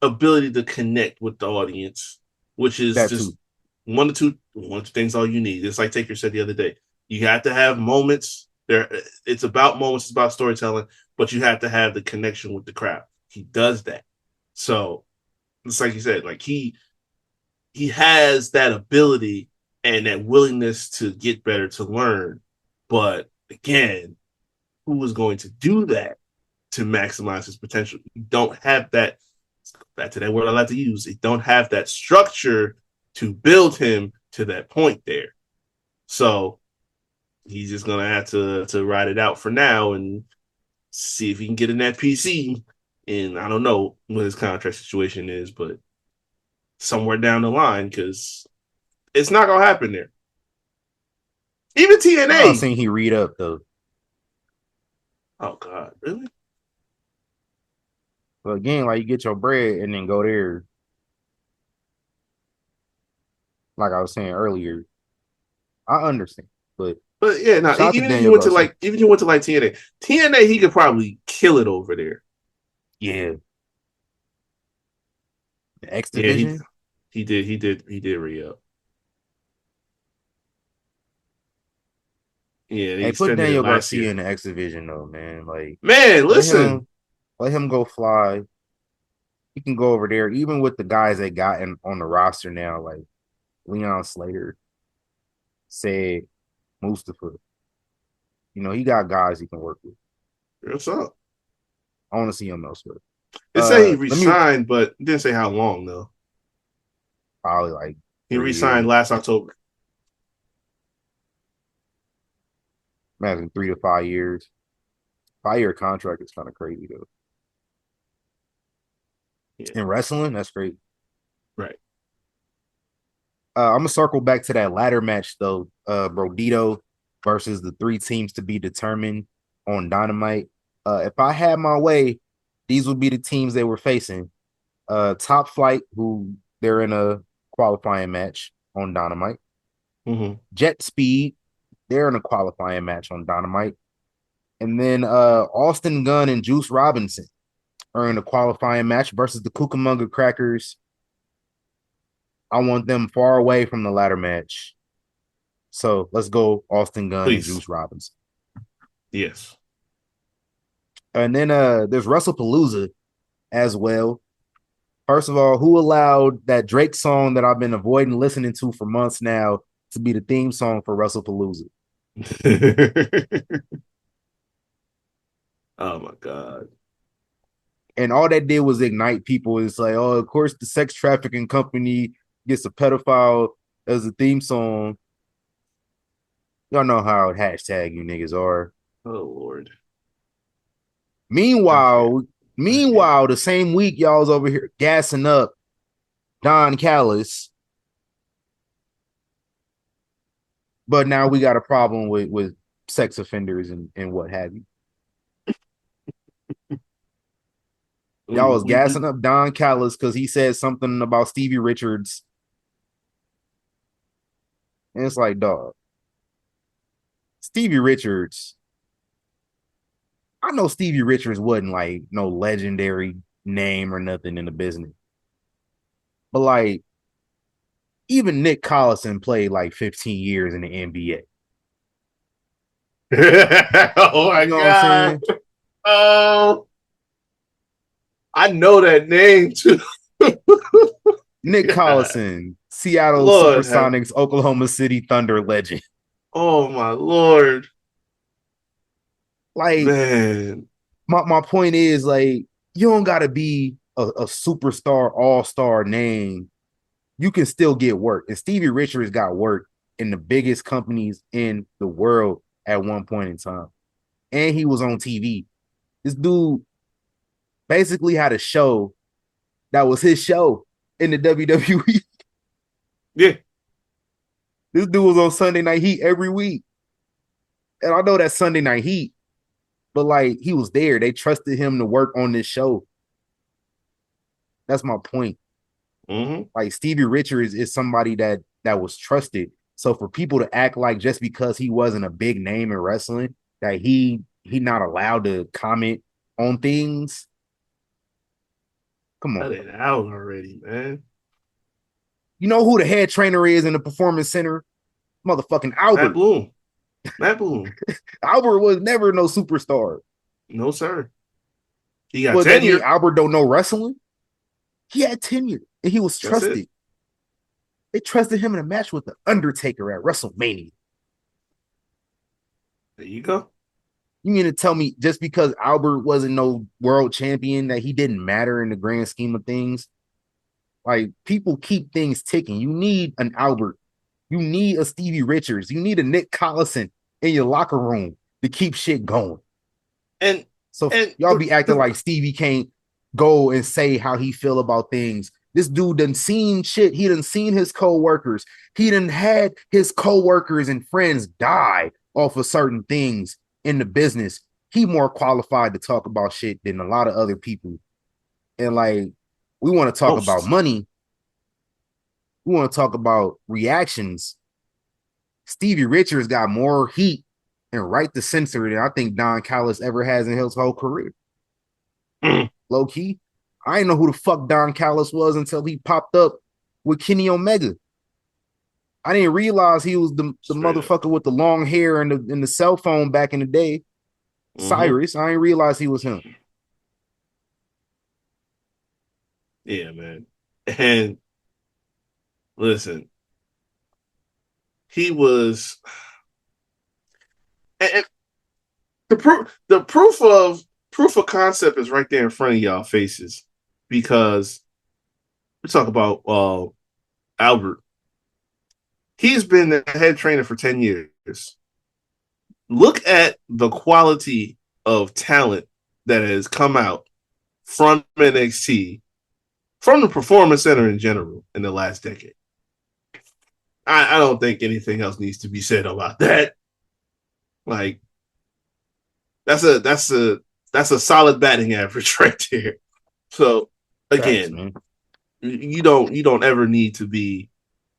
ability to connect with the audience, which is That just too. one or two things all you need. It's like Taker said the other day. You have to have moments. It's about moments, it's about storytelling, but you have to have the connection with the crowd. He does that. So it's like you said, like he has that ability and that willingness to get better, to learn. But again, who is going to do that to maximize his potential? You don't have that. Back to that word I like to use. They don't have that structure to build him to that point there. So he's just gonna have to ride it out for now and see if he can get in that PC. And I don't know what his contract situation is, but somewhere down the line, because it's not gonna happen there. Even I TNA. seen he read up though. Oh God, really? But again, like you get your bread and then go there. Like I was saying earlier, I understand. But But yeah, no. shout out to Daniel Garcia. Even if you went to like TNA, he could probably kill it over there. Yeah. The X Yeah, Division. he did re up. Yeah, they Hey, put extended it Daniel last Garcia year. in the X Division though, man. Like Man, listen, let him go fly. He can go over there, even with the guys they got on the roster now, like Leon Slater, said Mustafa. You know, he got guys he can work with. what's up? I want to see him elsewhere. They say he Let me resigned, but didn't say how long though. probably like He 3 years. resigned last October. Imagine 3 to 5 years. 5 year contract is kind of crazy though. Yeah, In wrestling, that's great. right. I'm gonna circle back to that ladder match though. Brodito versus the 3 teams to be determined on Dynamite. If I had my way, these would be the teams they were facing. Top Flight, who they're in a qualifying match on Dynamite. Mm-hmm. Jet Speed, they're in a qualifying match on Dynamite. And then Austin Gunn and Juice Robinson are in a qualifying match versus the Cucamonga Crackers. I want them far away from the ladder match. So let's go Austin Gunn and Please, Juice Robinson. yes. And then there's Wrestlepalooza as well. First of all, who allowed that Drake song that I've been avoiding listening to for months now to be the theme song for Wrestlepalooza? Oh my God. And all that did was ignite people. It's like, oh, of course, the sex trafficking company gets a pedophile as a theme song. Y'all know how hashtag you niggas are. Oh Lord. Meanwhile, Okay. the same week y'all was over here gassing up Don Callis, but now we got a problem with sex offenders and what have you. Y'all was gassing up Don Callis because he said something about Stevie Richards And it's like, dog, Stevie Richards. I know Stevie Richards wasn't like no legendary name or nothing in the business. But like, even Nick Collison played like 15 years in the NBA. Oh my You know what I'm God. saying? Oh, I know that name too. Nick God. Collison, Seattle Lord have, Supersonics, Oklahoma City Thunder legend. oh my Lord. Like, Man. my point is, like, you don't gotta be a superstar, all-star name. You can still get work. And Stevie Richards got work in the biggest companies in the world at one point in time. And he was on TV. This dude basically had a show that was his show in the WWE. Yeah. This dude was on Sunday Night Heat every week. And I know that Sunday Night Heat, but like he was there. They trusted him to work on this show. That's my point. Mm-hmm. Like Stevie Richards is somebody that was trusted. So for people to act like just because he wasn't a big name in wrestling, that he not allowed to comment on things. Come on. Cut it out already, man. You know who the head trainer is in the performance center? Motherfucking Matt Albert. Bloom. Matt Bloom. Albert was never no superstar. No, sir. He got Would that mean tenure. Albert don't know wrestling? He had tenure and he was That's it. trusted. They trusted him in a match with the Undertaker at WrestleMania. There you go. You mean to tell me just because Albert wasn't no world champion that he didn't matter in the grand scheme of things? Like, people keep things ticking. You need an Albert. You need a Stevie Richards. You need a Nick Collison in your locker room to keep shit going. And y'all be acting like Stevie can't go and say how he feel about things. This dude done seen shit. He done seen his co-workers. He done had his co-workers and friends die off of certain things in the business. He more qualified to talk about shit than a lot of other people. And like, we want to talk about money. We want to talk about reactions. Stevie Richards got more heat and right to censor than I think Don Callis ever has in his whole career. Low key. I didn't know who the fuck Don Callis was until he popped up with Kenny Omega. I didn't realize he was the motherfucker with the long hair and the cell phone back in the day. Cyrus. I didn't realize he was him. Yeah, man. And listen, he was, and the proof of concept is right there in front of y'all faces, because we talk about Albert. He's been the head trainer for 10 years. Look at the quality of talent that has come out from NXT, from the Performance Center in general in the last decade. I don't think anything else needs to be said about that. Like, that's a solid batting average right there. So again, you don't ever need to be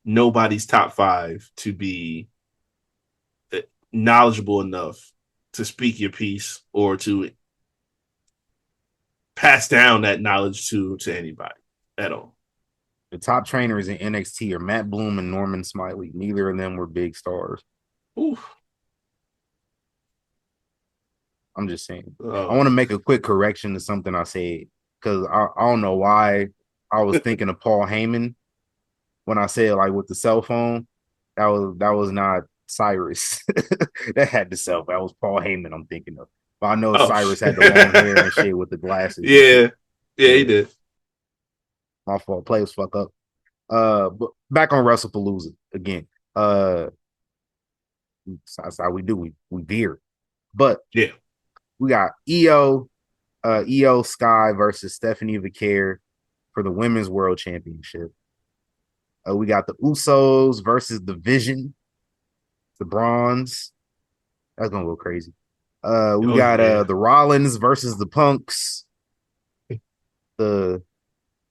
nobody's top five to be knowledgeable enough to speak your piece or to pass down that knowledge to anybody at all. The top trainers in NXT are Matt Bloom and Norman Smiley. Neither of them were big stars. Oof. I'm just saying. I want to make a quick correction to something I said, because I don't know why I was thinking of Paul Heyman when I said, like, with the cell phone. That was not Cyrus. That had the cell phone. That was Paul Heyman I'm thinking of. But I know Cyrus had the long hair and shit with the glasses. Yeah, he did. My fault. Play was fuck up. But back on Wrestlepalooza again. That's how we do. We veer. But yeah, we got Io Sky versus Stephanie Vaquer for the Women's World Championship. We got the Usos versus the Vision, the Bronze. That's gonna go crazy. We got the Rollins versus the Punks.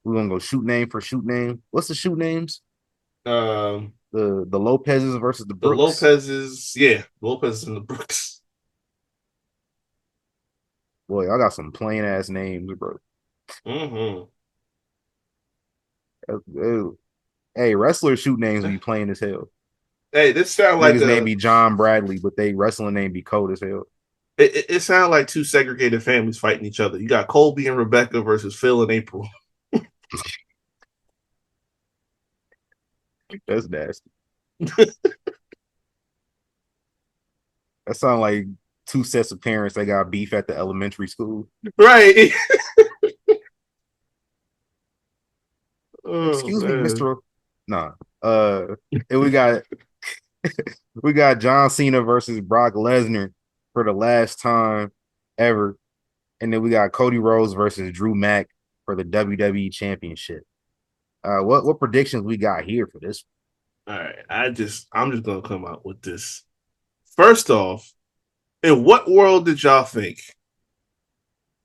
We're gonna go shoot name for shoot name. What's the shoot names? The Lopez's versus the The Brooks. Lopez and the Brooks. Boy, I got some plain ass names, bro. Mm-hmm. Hey, wrestlers shoot names be plain as hell. Hey, this sound like Niggas name be John Bradley, but they wrestling name be cold as hell. it sounds like two segregated families fighting each other. You got Colby and Rebecca versus Phil and April. That's nasty. That sound like two sets of parents that got beef at the elementary school. Right. Excuse me, Mr. Nah. And we got we got John Cena versus Brock Lesnar for the last time ever. And then we got Cody Rhodes versus Drew Mack for the WWE Championship. What predictions we got here for this? All right. I'm just gonna come out with this. First off, in what world did y'all think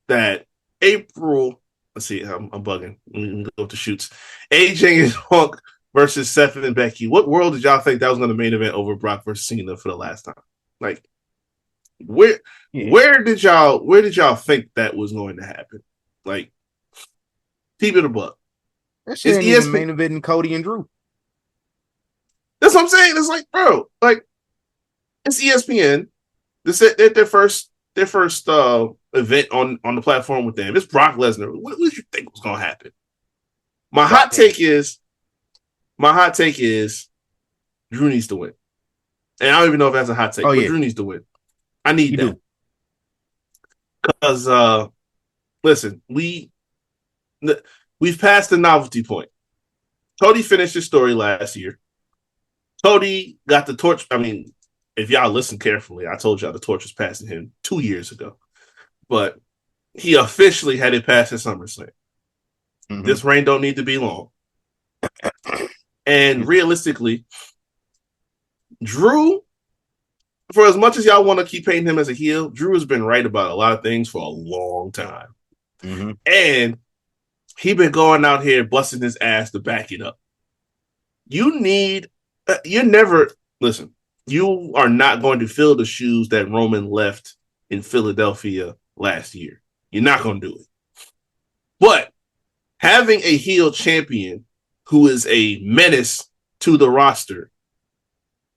that April? Let's see, I'm bugging. Let me go with the shoots. AJ and Punk versus Seth and Becky. What world did y'all think that was going to main event over Brock versus Cena for the last time? Like, where did y'all think that was going to happen? Like, keep it a buck. That shit ain't even main eventing Cody and Drew. That's what I'm saying. It's like, bro, like, it's ESPN. This is their first event on the platform with them. It's Brock Lesnar. What did you think was going to happen? My hot take is Drew needs to win. And I don't even know if that's a hot take, but Drew needs to win. I need that. Because listen, we've passed the novelty point. Cody finished his story last year. Cody got the torch. I mean, if y'all listen carefully, I told y'all the torch was passing him 2 years ago. But he officially had it past his SummerSlam. Mm-hmm. This reign don't need to be long. And realistically, Drew, for as much as y'all want to keep painting him as a heel, Drew has been right about a lot of things for a long time. Mm-hmm. And he been going out here busting his ass to back it up. You are not going to fill the shoes that Roman left in Philadelphia last year. You're not going to do it. But having a heel champion who is a menace to the roster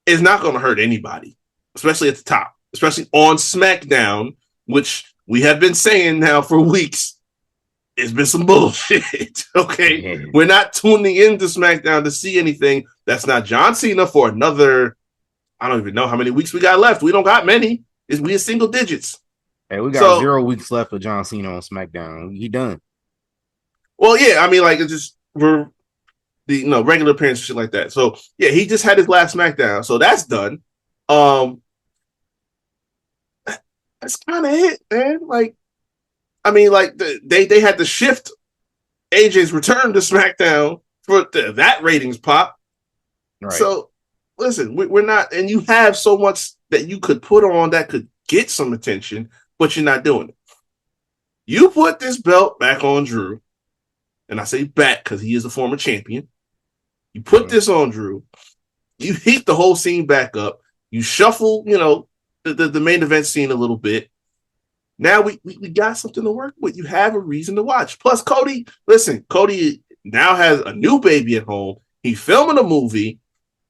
is not going to hurt anybody, especially at the top, especially on SmackDown, which we have been saying now for weeks. It's been some bullshit. Okay. Mm-hmm. We're not tuning into SmackDown to see anything that's not John Cena for another, I don't even know how many weeks we got left. We don't got many. We in single digits. Hey, we got 0 weeks left of John Cena on SmackDown. He done. Well, yeah, I mean, like, it's just we're the regular appearance and shit like that. So yeah, he just had his last SmackDown, so that's done. That's kind of it, man. Like, I mean, like they had to shift AJ's return to SmackDown for that ratings pop. Right. So listen, we're not, and you have so much that you could put on that could get some attention, but you're not doing it. You put this belt back on Drew, and I say back because he is a former champion. You put this on Drew. You heat the whole scene back up. You shuffle, the main event scene a little bit. Now we got something to work with. You have a reason to watch. Plus, Cody now has a new baby at home. He's filming a movie.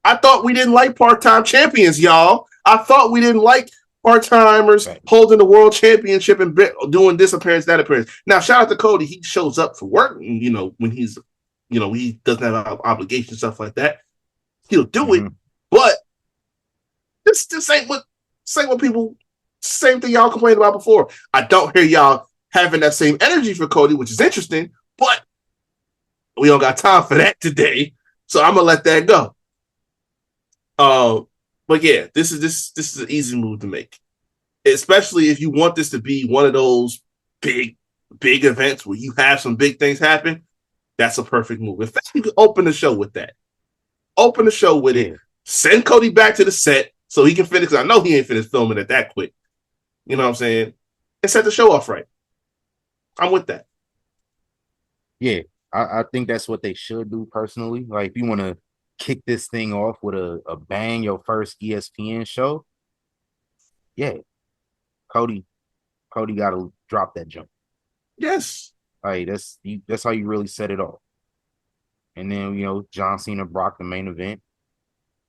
I thought we didn't like part-time champions, y'all. I thought we didn't like part-timers holding the world championship and doing this appearance, that appearance. Now, shout out to Cody. He shows up for work, when he's, he doesn't have obligations, stuff like that. He'll do it. But this ain't what people, same thing y'all complained about before. I don't hear y'all having that same energy for Cody, which is interesting, but we don't got time for that today. So I'm going to let that go. But yeah, this is an easy move to make, especially if you want this to be one of those big events where you have some big things happen. That's a perfect move. In fact, you can open the show with that. Open the show with it. Send Cody back to the set so he can finish. Because I know he ain't finished filming it that quick. You know what I'm saying? And set the show off right. I'm with that. Yeah, I think that's what they should do personally. Like, if you want to kick this thing off with a bang, your first ESPN show, yeah, Cody got to drop that jump. Yes. Like that's how you really set it off. And then John Cena, Brock, the main event.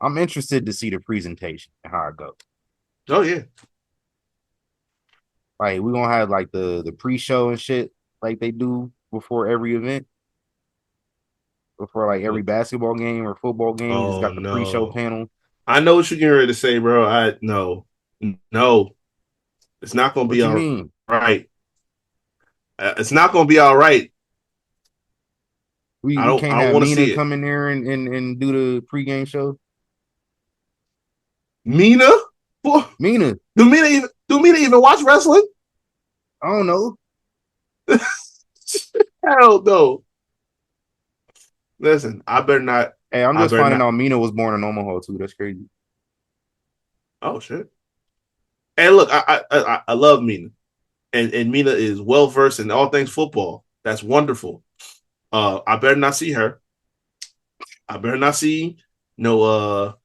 I'm interested to see the presentation and how it goes. Oh yeah. Like we're gonna have like the pre-show and shit like they do before every event. Before like every basketball game or football game, it's got the pre-show panel. I know what you're getting ready to say, bro. No, it's not gonna be all right. It's not gonna be all right. We can't have Mina come in there and do the pregame show. Mina? Mina. Do Mina even watch wrestling? I don't know. Hell no. Listen, I better not. Hey, I'm just finding out Mina was born in Omaha too. That's crazy. Oh shit. Hey, look, I love Mina. And Mina is well versed in all things football. That's wonderful. I better not see her. I better not see no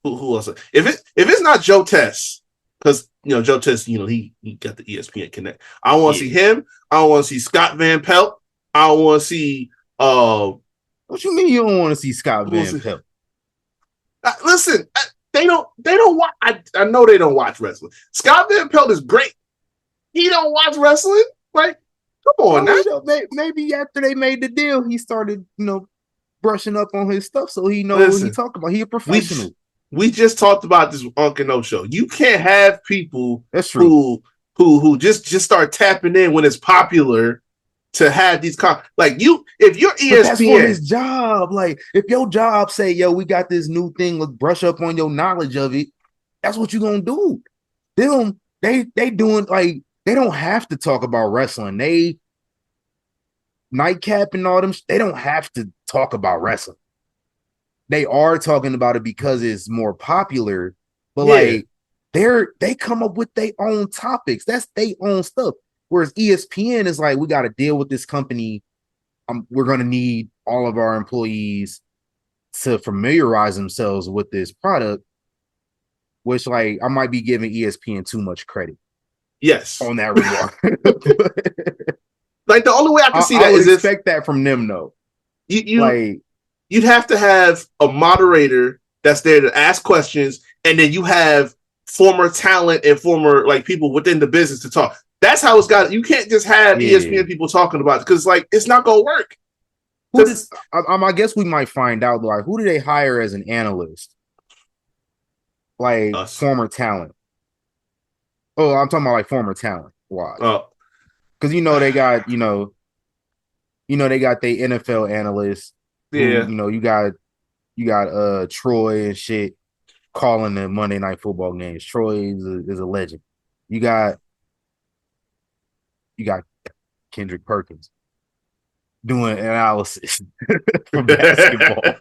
who else? If it's not Joe Tess, because Joe Tess, he got the ESPN Connect. I don't want to see him. I don't want to see Scott Van Pelt. I don't want to see what you mean you don't want to see Scott Van Pelt? Listen, they don't watch. I know they don't watch wrestling. Scott Van Pelt is great. He don't watch wrestling. Like, come on now. Maybe after they made the deal, he started, brushing up on his stuff so he knows what he talking about. He a professional. We just talked about this on Canelo show. You can't have people that's true who just start tapping in when it's popular to have these like you. If you're ESPN, that's for his job. Like if your job say, "Yo, we got this new thing. Let's brush up on your knowledge of it." That's what you gonna do. They doing like they don't have to talk about wrestling. They Nightcap and all them. They don't have to talk about wrestling. They are talking about it because it's more popular, but like they come up with their own topics. That's their own stuff. Whereas ESPN is like, we got to deal with this company. We're going to need all of our employees to familiarize themselves with this product, which like I might be giving ESPN too much credit. Yes. On that remark. Like the only way I can see that is expect that from them though. You'd have to have a moderator that's there to ask questions, and then you have former talent and former like people within the business to talk. That's how it's got. You can't just have ESPN people talking about it because like it's not gonna work. I guess we might find out like who do they hire as an analyst? Like former talent. Oh, I'm talking about like former talent. Why? Because they got they got their NFL analysts. Yeah, who, you got Troy and shit calling the Monday Night Football games. Troy is a legend. You got Kendrick Perkins doing analysis for basketball.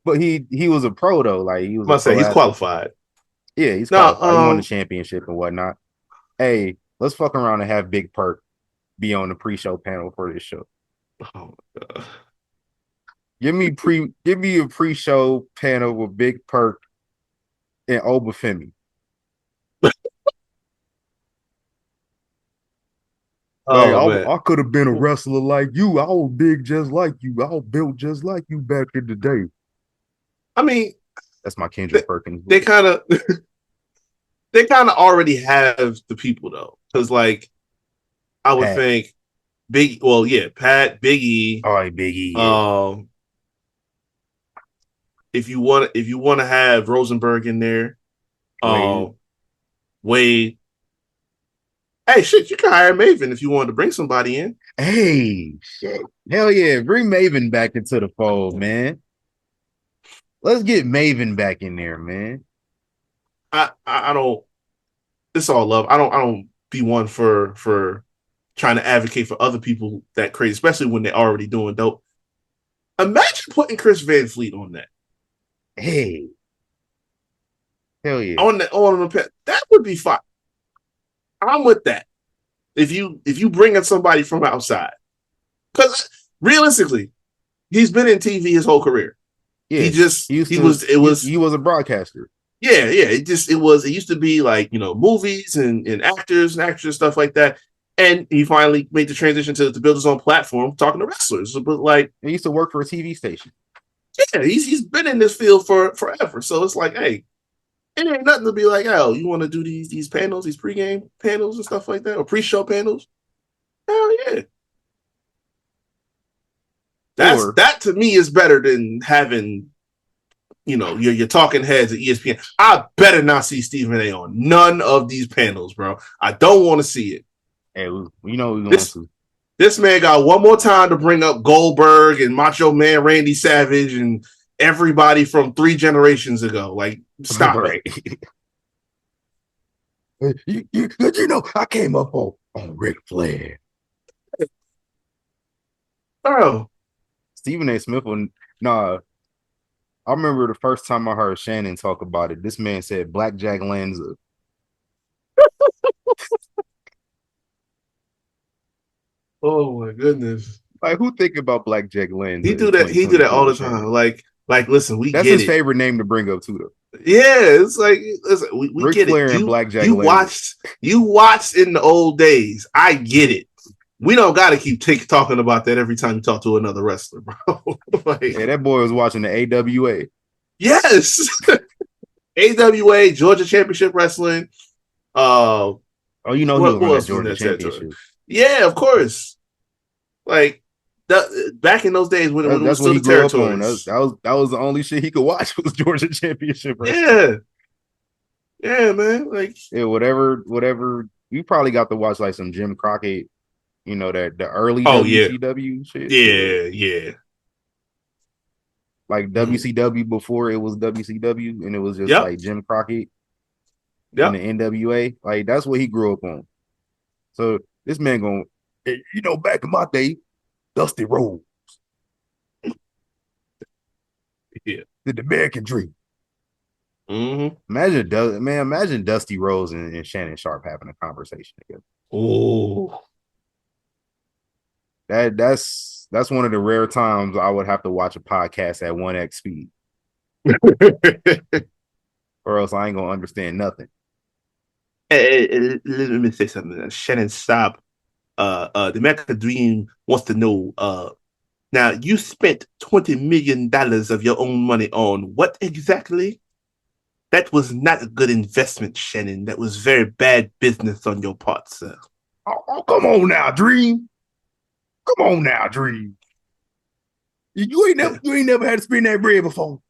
But he was a pro though. Like he was. He's qualified. Yeah, he's qualified. He won the championship and whatnot. Hey, let's fuck around and have Big Perk be on the pre-show panel for this show. Oh my God. Give me a pre-show panel with Big Perk and Obafemi. I could have been a wrestler like you. I was big just like you. I was built just like you back in the day. I mean, that's my Kendrick Perkins. They kind of already have the people though, because like I would think Pat, Biggie. All right, Biggie. Yeah. If you want to have Rosenberg in there, Wade. Hey, shit, you can hire Maven if you wanted to bring somebody in. Hey, shit. Hell yeah, bring Maven back into the fold, man. Let's get Maven back in there, man. I don't. It's all love. I don't be one for trying to advocate for other people that crazy, especially when they're already doing dope. Imagine putting Chris Van Fleet on that. Hey, hell yeah! On that would be fine. I'm with that. If you bring in somebody from outside, because realistically, he's been in TV his whole career. Yeah, he was a broadcaster. Yeah. It used to be like, movies and actors and actresses, stuff like that. And he finally made the transition to build his own platform, talking to wrestlers. But like, he used to work for a TV station. Yeah, he's been in this field for forever. So it's like, hey, it ain't nothing to be like, oh, you want to do these panels, these pregame panels and stuff like that, or pre-show panels? Hell yeah. That to me is better than having, your talking heads at ESPN. I better not see Stephen A on none of these panels, bro. I don't want to see it. Hey, we know we're going to. This man got one more time to bring up Goldberg and Macho Man Randy Savage and everybody from 3 generations ago. Like, stop it. I came up on Ric Flair. Bro. Stephen A. Smith, I remember the first time I heard Shannon talk about it. This man said Blackjack Lanza. Oh my goodness! Like, who think about Blackjack Lanza? He do that all the time. Like, listen, that's his favorite name to bring up too, though. Yeah, it's like, listen, we Ric get Flair it. And Blackjack Lanza. You watched in the old days. I get it. We don't got to keep talking about that every time you talk to another wrestler, bro. Yeah, that boy was watching the AWA. Yes, AWA, Georgia Championship Wrestling. He was on that Georgia Championship. Yeah, of course. Like back in those days when it was still the territories. That was the only shit he could watch was Georgia Championship Wrestling. Yeah, man. Like, whatever. You probably got to watch like some Jim Crockett, that the early WCW shit. Yeah. Like WCW before it was WCW, and it was just like Jim Crockett and the NWA. Like, that's what he grew up on. So this man going, back in my day, Dusty Rhodes. Yeah. The American Dream. Mm-hmm. Imagine Dusty Rhodes and Shannon Sharp having a conversation together. Oh. That's one of the rare times I would have to watch a podcast at 1x speed. Or else I ain't gonna understand nothing. Let me say something. Shannon Sharp, the American Dream wants to know, now you spent $20 million of your own money on what exactly? That was not a good investment, Shannon. That was very bad business on your part, sir. Oh, come on now, Dream. Come on now, Dream. You ain't never had to spend that bread before.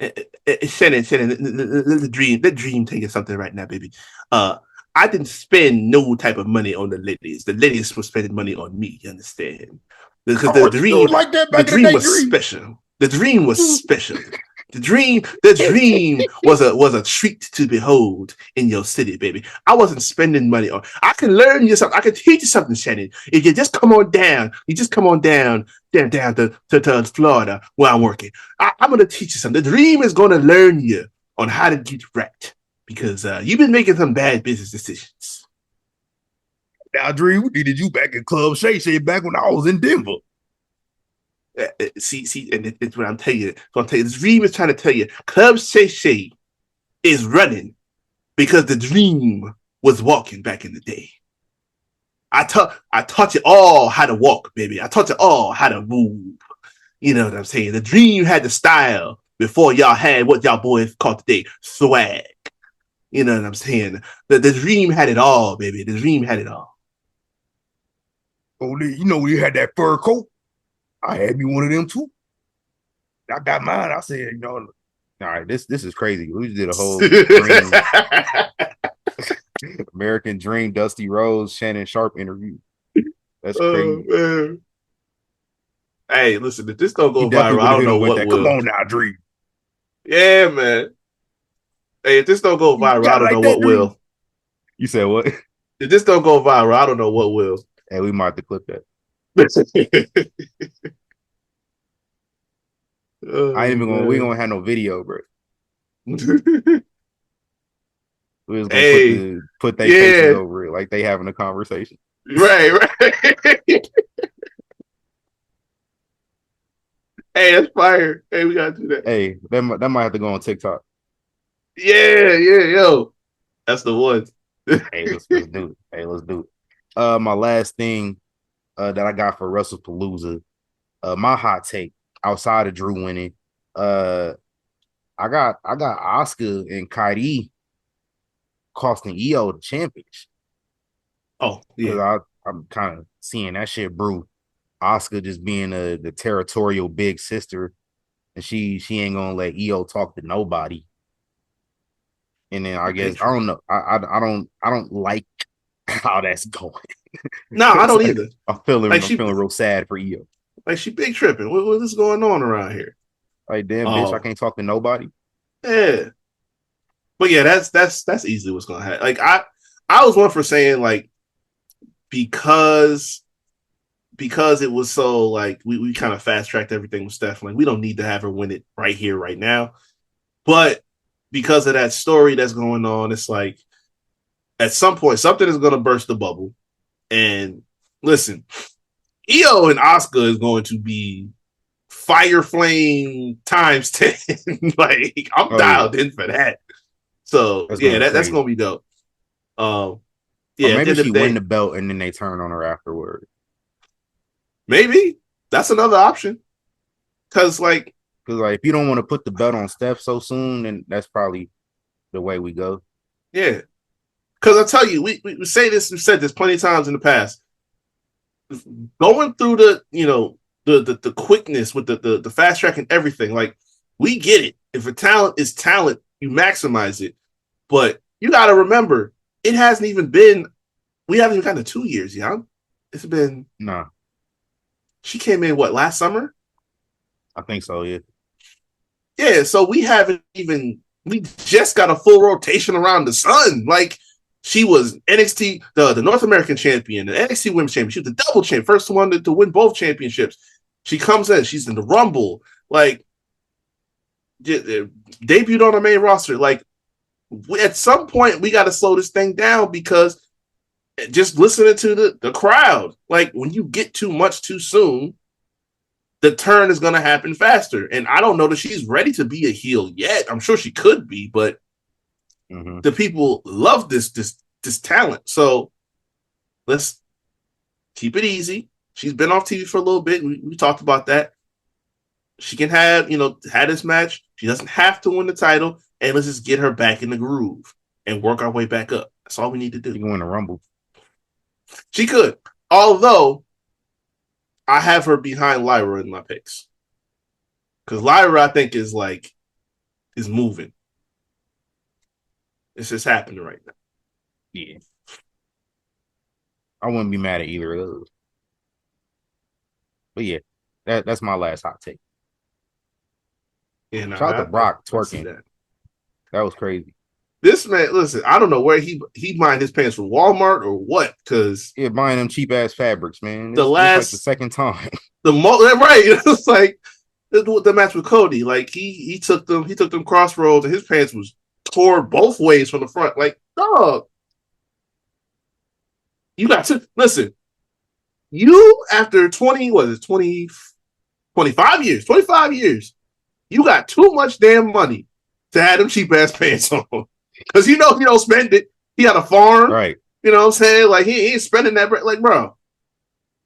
Shannon, let the dream tell you something right now, baby. I didn't spend no type of money on the ladies. The ladies were spending money on me, you understand? Because the dream was special. The dream was special. The dream was a treat to behold in your city, baby. I wasn't spending money on. I can learn you something. I can teach you something, Shannon. If you just come on down, down to Florida where I'm working. I'm going to teach you something. The dream is going to learn you on how to get right because you've been making some bad business decisions. Now, Dream, we needed you back in Club Shay Shay back when I was in Denver. See, and it's what I'm telling you. So I'm telling you, the dream is trying to tell you, Club Shay Shay is running because the dream was walking back in the day. I taught you all how to walk, baby. I taught you all how to move. You know what I'm saying? The dream had the style before y'all had what y'all boys call today swag. You know what I'm saying? The dream had it all, baby. The dream had it all. Oh, we had that fur coat. I had me one of them too. I got mine. I said, all right, this is crazy. We just did a whole American Dream, Dusty Rhodes, Shannon Sharp interview. That's crazy. Man. Hey, listen, if this don't go viral, I don't know what will. Come on now, Dream. Yeah, man. Hey, if this don't go viral, I don't know what will. You said what? If this don't go viral, I don't know what will. Hey, we might have to clip that. I ain't even gonna. We gonna have no video, bro. We was gonna put their faces over it, like they having a conversation. Right. Hey, that's fire. Hey, we gotta do that. Hey, that might have to go on TikTok. Yeah, yo. That's the one. Hey, let's do it. Hey, let's do it. My last thing that I got for Wrestlepalooza, my hot take outside of Drew winning, I got Oscar and Kyrie costing EO the championship. Oh, yeah. Because I'm kind of seeing that shit brew. Oscar just being the territorial big sister, and she ain't gonna let EO talk to nobody. And then I guess I don't know. I don't like how that's going. No, I don't like, either. I'm feeling like real sad for EO. Like she big tripping. What is going on around here? Like damn, bitch, I can't talk to nobody. Yeah. But yeah, that's easily what's gonna happen. Like I was one for saying like because it was so like we kind of fast tracked everything with Steph. Like we don't need to have her win it right here, right now. But because of that story that's going on, it's like at some point something is gonna burst the bubble. And listen, EO and Oscar is going to be fire flame times 10. Like I'm dialed in for that. So that's gonna be dope. Yeah, or maybe she win the belt and then they turn on her afterward. Maybe that's another option. Because if you don't want to put the belt on Steph so soon, then that's probably the way we go. Yeah. Because I tell you, we say this, we've said this plenty of times in the past. Going through the quickness with the fast track and everything, like we get it. If a talent is talent, you maximize it. But you got to remember, it hasn't even been. We haven't even gotten to 2 years, young. It's been She came in last summer? I think so, yeah. Yeah, so we haven't even. We just got a full rotation around the sun. Like she was NXT, the North American champion, the NXT Women's Champion. She was the double champ, first one to win both championships. She comes in, she's in the Rumble, like debuted on the main roster. Like at some point, we got to slow this thing down because just listening to the crowd, like when you get too much too soon, the turn is going to happen faster. And I don't know that she's ready to be a heel yet. I'm sure she could be, but the people love this talent. So let's keep it easy. She's been off TV for a little bit. We talked about that. She can have this match. She doesn't have to win the title. And let's just get her back in the groove and work our way back up. That's all we need to do. She can win the Rumble. She could. Although, I have her behind Lyra in my picks. Because Lyra, I think, is moving. It's just happening right now. Yeah. I wouldn't be mad at either of those. But yeah, that's my last hot take. Yeah, shout out to Brock twerking. That was crazy. This man, listen, I don't know where he buying his pants from, Walmart or what, because buying them cheap ass fabrics, man. It's like the second time. Right. It's like the match with Cody. Like he took them crossroads and his pants was tore both ways from the front. Like, dog. You got to listen. You after 25 years, you got too much damn money to have them cheap ass pants on. Because he don't spend it. He had a farm. Right. You know what I'm saying? Like he ain't spending that. Like, bro,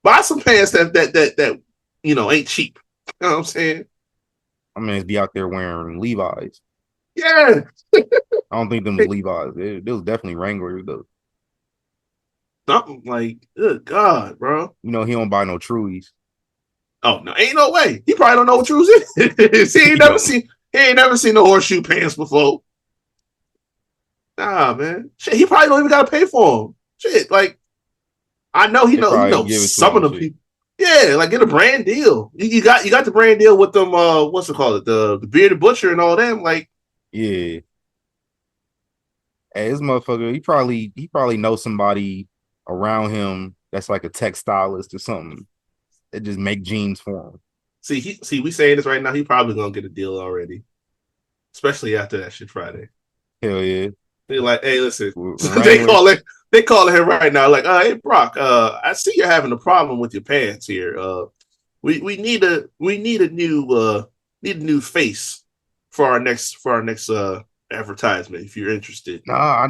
buy some pants that ain't cheap. You know what I'm saying? I mean, be out there wearing Levi's. Yeah. I don't think them was Levi's. It was definitely Wranglers though. Something like, good God, bro. He don't buy no Truies. Oh no, ain't no way. He probably don't know what Trues is. He ain't never seen the horseshoe pants before. Nah, man. Shit, he probably don't even gotta pay for them. Shit, like I know he knows some of the people. Yeah, like get a brand deal. You got the brand deal with them. What's it called? The bearded butcher and all them. Like, yeah. Hey, this motherfucker, he probably knows somebody around him that's like a textilist or something that just make jeans for him. See, we saying this right now. He probably gonna get a deal already, especially after that shit Friday. Hell yeah. They're like, hey, listen, they calling him right now. Like, hey, Brock, I see you're having a problem with your pants here. We need a new face for our next advertisement. If you're interested, I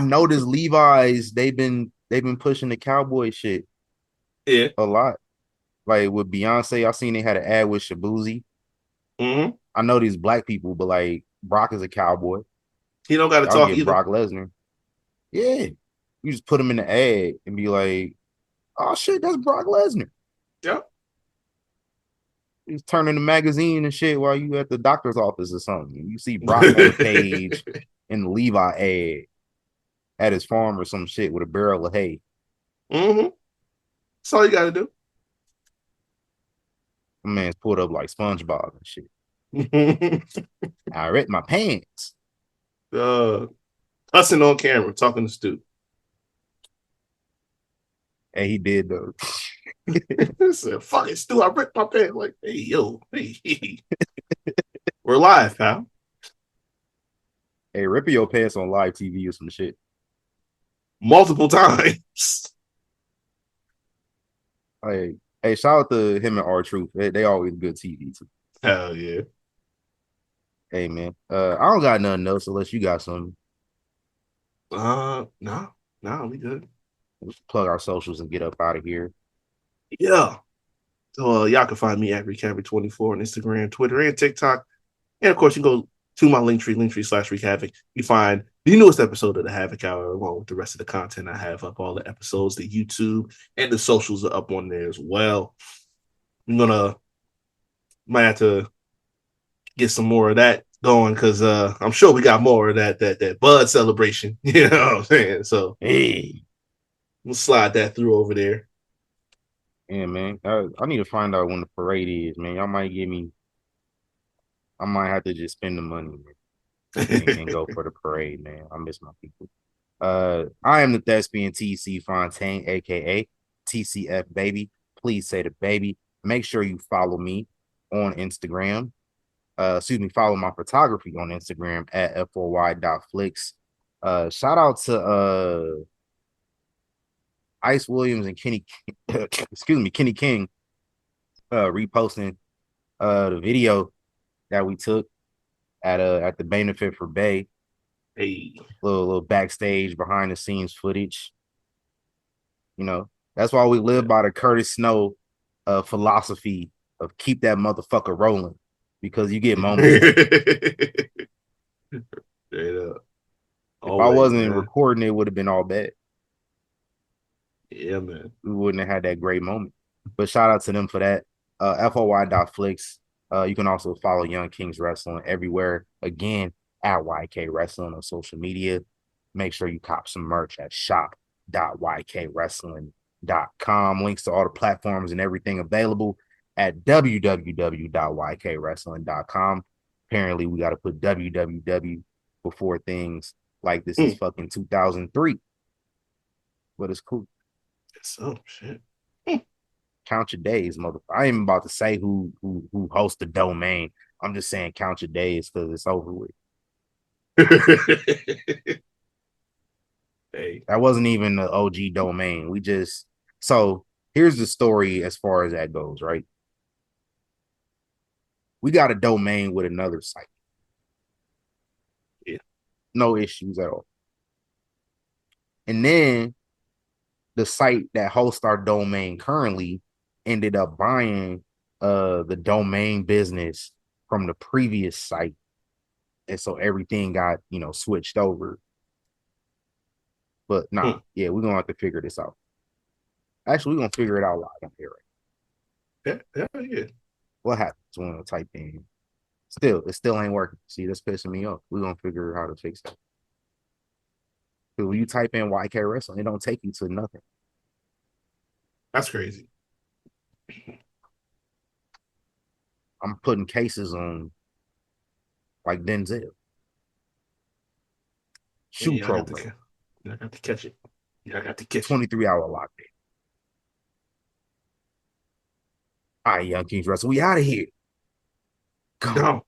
noticed Levi's. They've been pushing the cowboy shit. Yeah, a lot. Like with Beyonce, I seen they had an ad with Shabuzi. Mm-hmm. I know these black people, but like Brock is a cowboy. He don't got to Y'all talk get either. Brock Lesnar. Yeah, you just put him in the ad and be like, "Oh shit, that's Brock Lesnar." Yep. He's turning the magazine and shit while you at the doctor's office or something. You see Brock on the page in the Levi ad at his farm or some shit with a barrel of hay. Mm-hmm. That's all you got to do. My man's pulled up like SpongeBob and shit. I ripped my pants. Hustling on camera, talking to Stu. And he did though. Said, "Fuck it, Stu, I ripped my pants." Like, hey, yo, hey. We're live, pal. Hey, ripping your pants on live TV or some shit. Multiple times. Hey, shout out to him and R-Truth. They always good TV too. Hell yeah. Hey man, I don't got nothing else unless you got something. No, we good. Let's plug our socials and get up out of here. Yeah. So y'all can find me at Recavy24 on Instagram, Twitter, and TikTok. And of course, you can go to my linktree/ReChAvok. You find the newest episode of the Havoc Hour along with the rest of the content I have up. All the episodes, the YouTube and the socials are up on there as well. Might have to get some more of that going because I'm sure we got more of that Bud celebration. You know what I'm saying? So hey, we'll slide that through over there. Yeah, man. I need to find out when the parade is, man. Y'all might give me. I might have to just spend the money and go for the parade, man. I miss my people. I am the thespian TC Fontaine, aka TCF Baby. Please say the baby. Make sure you follow me on Instagram. Follow my photography on Instagram at foy.flicks. Shout out to Ice Williams and Kenny King reposting the video that we took at the benefit for Bay. Hey, little backstage behind the scenes footage. You know, that's why we live by the Curtis Snow philosophy of keep that motherfucker rolling because you get moments. If I wasn't recording, it would have been all bad. Yeah, man. We wouldn't have had that great moment. But shout out to them for that. FOY.flicks. You can also follow Young Kings Wrestling everywhere. Again, at YK Wrestling on social media. Make sure you cop some merch at shop.ykwrestling.com. Links to all the platforms and everything available at www.ykwrestling.com. Apparently, we got to put www before things like this is fucking 2003. But it's cool. Oh shit. Count your days, motherfucker. I ain't even about to say who hosts the domain. I'm just saying count your days because it's over with. Hey. That wasn't even the OG domain. So here's the story as far as that goes, right? We got a domain with another site. Yeah. No issues at all. And then the site that hosts our domain currently ended up buying the domain business from the previous site. And so everything got, switched over. But we're gonna have to figure this out. Actually, we're gonna figure it out live on here. Yeah. What happens when I type in? It still ain't working. See, that's pissing me off. We're gonna figure out how to fix that. Because when you type in YK Wrestling, it don't take you to nothing. That's crazy. I'm putting cases on like Denzel. Shoe program. I got to catch it. Yeah, I got to catch 23-hour lockdown. All right, Young Kings Wrestling, we out of here. Go.